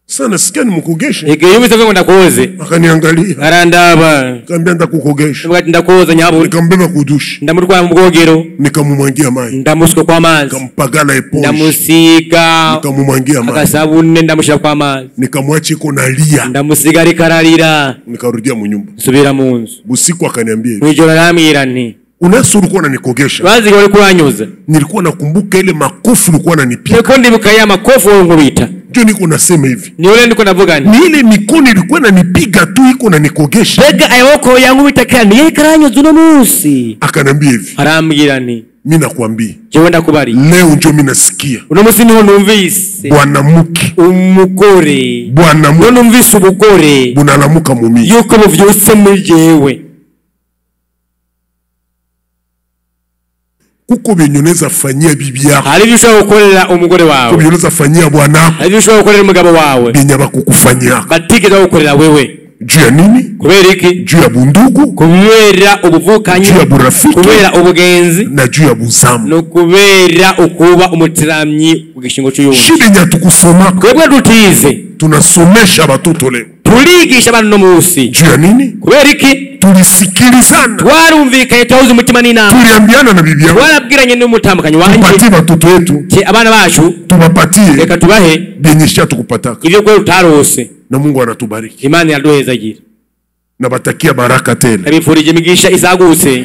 Sana sikia nimukogeshe. Ege yumvise ngo ndakoze, Akaniangalia, arandaba, kambia ndakukogesha. ndavuga ati ndakoza nyabu, Nikambeba kudushe, ndamurwara mu bwogero, nikamumwangia mai, ndamusuka kwa amazi, nikampagala eponge, ndamusiga nikamumwangia mai, akasabune, ndamushira kwa amazi, nikamwacha iko nalia, ndamusiga ariko ararira, nikarudia mu nyumba. nsubira mu nzu. Busiku akaniambia hivi, Mwijoro arambwira nti unasi ulikuwa unanikogesha? bazi wari kuranyuza, Nilikuwa nakumbuka ile makofi ulikuwa unanipiga. niko ndibuka ya makofi wo nkubita, Ndio niko nasema hivi, ni ule ndiko ndavuga nti ni ile mikono ilikuwa inanipiga tu iko unanikogesha. bega ayoko yangu bitakira ni karanyuza uno munsi. Akanambia hivi, Arambwira nti mimi nakwambia jewe ndakubari, leo ndio mimi nasikia uno munsi niho numvise bwanamke umugore, bwanamke uno numvise ubugore bunalamuka mumi yuko buvyutse muri jewe. kuko binyoneza fanyia bibi yako, hari ibyo ushobora gukorera umugore kuko wawe, binyoneza fanyia bwanako, hari ibyo ushobora gukorera umugabo wawe binya bakukufanyia. batigeze gukorera wewe. Juu ya nini? Kubera iki? Juu ya bundugu, kubera ubuvukanyi, juu ya burafiki, kubera ubugenzi, na juu ya buzamu. no kubera ukuba umutiramyi ku gishingo cy'uyundi. Shida nya tukusoma, Twebwe dutize tunasomesha batoto leo, turigisha abantu no munsi juu ya nini? kubera iki? Tulisikilizana, twarumvikanye twahuza umutima n'inama, tuliambiana na bibi yangu, twarabwiranye n'umutambukanyi wanjye tupatie watoto wetu, abana bacu tuwapatie reka tubahe byenyesha tukupataka, ivyo kweli utarose. na Mungu anatubariki. Imana iraduhezagira. Nabatakia baraka tena, abifurije imigisha izagutse,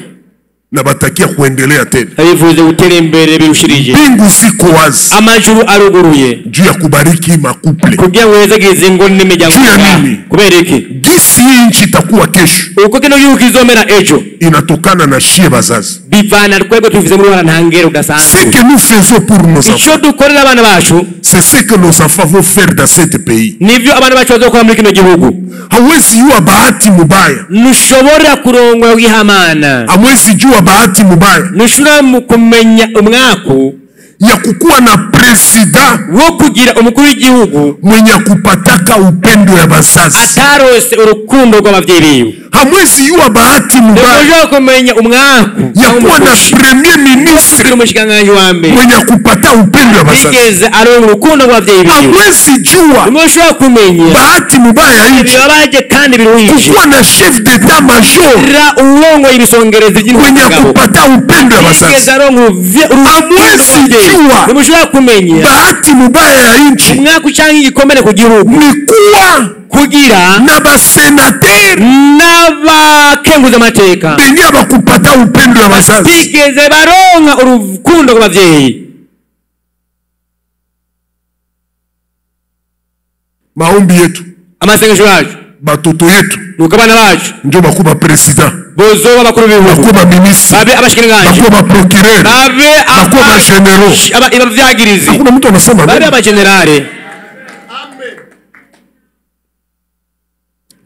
nabatakia kuendelea tena. abifurije gutera imbere birushirije. Mbingu ziko wazi, amajuru aruguruye juu ya kubariki makuple. kugira ngo wezegeze ngo n'imiryango Juu ya nini? kubera iki? Gisi hii nchi itakuwa kesho uko kino gihugu kizomera ejo inatokana na shie bazazi. bivana twebwe tuvize muri wana ntangere Ce udasanzwe. que nous faisons pour nos enfants, icyo dukorera abana bacu c'est ce que nos enfants vont faire dans ce pays. nivyo abana bacu bazokora muri kino gihugu. Hawezi jua bahati mubaya, ntushobora kurongora wihamana, hamwezi jua bahati mubaya ntushobora mu kumenya umwaku ya kukuwa na presida wo kugira umukuru w'igihugu mwenye kupataka upendo ya bazazi. atarose urukundo rw'abavyeyi biwe. Hamwezi jua bahati mubaya ntushobora kumenya umwaku ya kuwa na premier ministre umushikiranganji wa mbere mwenye kupata upendo ya bazazi. bigeze aronka urukundo rw'abavyeyi biwe. Hamwezi jua ntushobora kumenya bahati mubaya ya nchi bibabaje kandi biruhije kukuwa na chef d'etat major ra urongo ibisongereza mwenye by'ingabo kupata upendo ya bigeze bazazi. aronka Hamwezi jua ntushobora kumenya bahati mubaya ya nchi umwaka ucanga igikomere ku gihugu ni kuwa kugira na basenateri n'abakenguza amateka benye bakupata upendo ya bazazi. bigeze baronka urukundo rw'abavyeyi. Maombi yetu, amasengesho yacu batoto yetu nuko abana bacu njo bakuba president, bozoba bakuru b'ibihugu, bakuba ministre, babe abashikiranganji, bakuba procureur, babe bakuba general. abavyagirizi, Hakuna mtu anasema babe amen. abagenerale.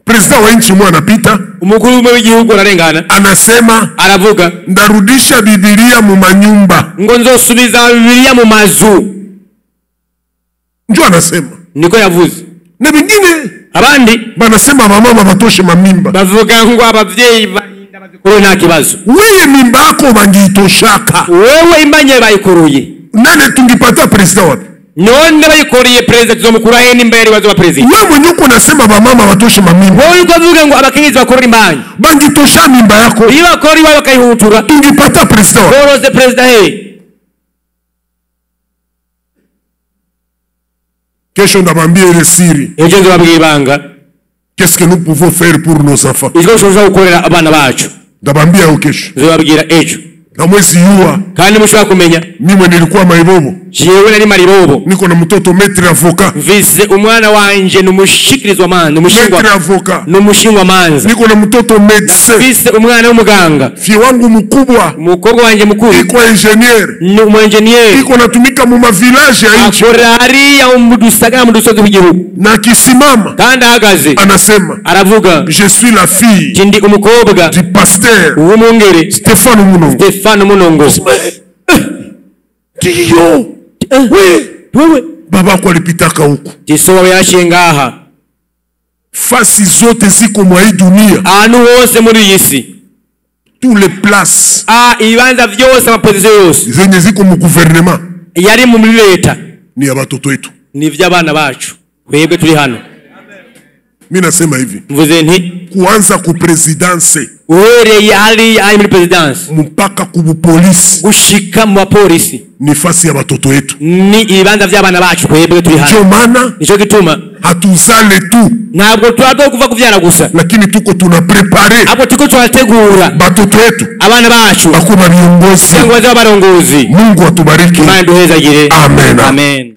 President wa nchi mwana anapita, umukuru w'igihugu ararengana anasema aravuga ndarudisha Biblia mu manyumba. ngo nzosubiza Bibiliya mu mazu. Njo anasema, niko yavuze. na bingine abandi banasema mama batoshe mamimba. bavuga ngo abavyeyi bahinda bazikuruye nta kibazo. Wewe mimba yako bangiitoshaka, wewe imbanye bayikuruye, nane tungipata president wapi? none bayikuriye perezida tuzomukura he nimba yari bazoba perezida? Wewe mwenye uko nasema mama batoshe mamimba, wowe uko avuga ngo abakenyezi bakorora imbanye bangitosha mimba yako, iyo bakora iwabo bakayihutura tungipata president wapi? boroze perezida he? Kesho ndabambia ile siri. ejo nzobabwira ibanga Qu'est-ce que nous pouvons faire pour nos enfants? icyo dushobora gukorera abana bacu Ndabambia au kesho. nzobabwira ejo. Na mwezi yua, kandi mushobora kumenya mimi nilikuwa Maibobo, jewe nari Maribobo, niko na mtoto maître avocat. mvise umwana wanje numushikirizwa manza, Maître avocat. numushingwa manza. Niko na mtoto médecin. mvise umwana w'umuganga. Fie wangu mkubwa umukobwa wanje mukuru iko ingénieur. ni umu-engineer Iko natumika mu village ya nchi. akora hariya mu dusagara mu dusozi w'igihugu, Na kisimama kandi ahagaze anasema aravuga je suis la fille ndi umukobwa du pasteur w'umwungere Stéphane Munongo. Stefano Munongo. Tiyo. wewe Baba kwa lipitaka huko. tisoba yarashiye ngaha Fasi zote ziko mwa hii dunia. ahantu hose muri iyi si, Tous les places ibibanza vyose, amapozisiyo yose zenye ziko mu gouvernement yari mu leta ni ya batoto wetu. ni ivy'abana bacu, twebwe turi hano. Mimi nasema hivi, mvuze nti kuanza ku presidence uhereye hariya ari muri perezidansi mpaka ku polisi gushika mu bapolisi ni fasi ya batoto wetu. ni ibibanza vy'abana bacu, twebwe turi hano. Ndio maana nico gituma hatuzale tu, ntabwo tuba kuva kuvyara gusa, lakini tuko tuna prepare abo tuko turategura batoto wetu abana bacu bakuba viongozi. ngo baze barongozi. Mungu atubariki. Imana duhezagire. Amen. Amen.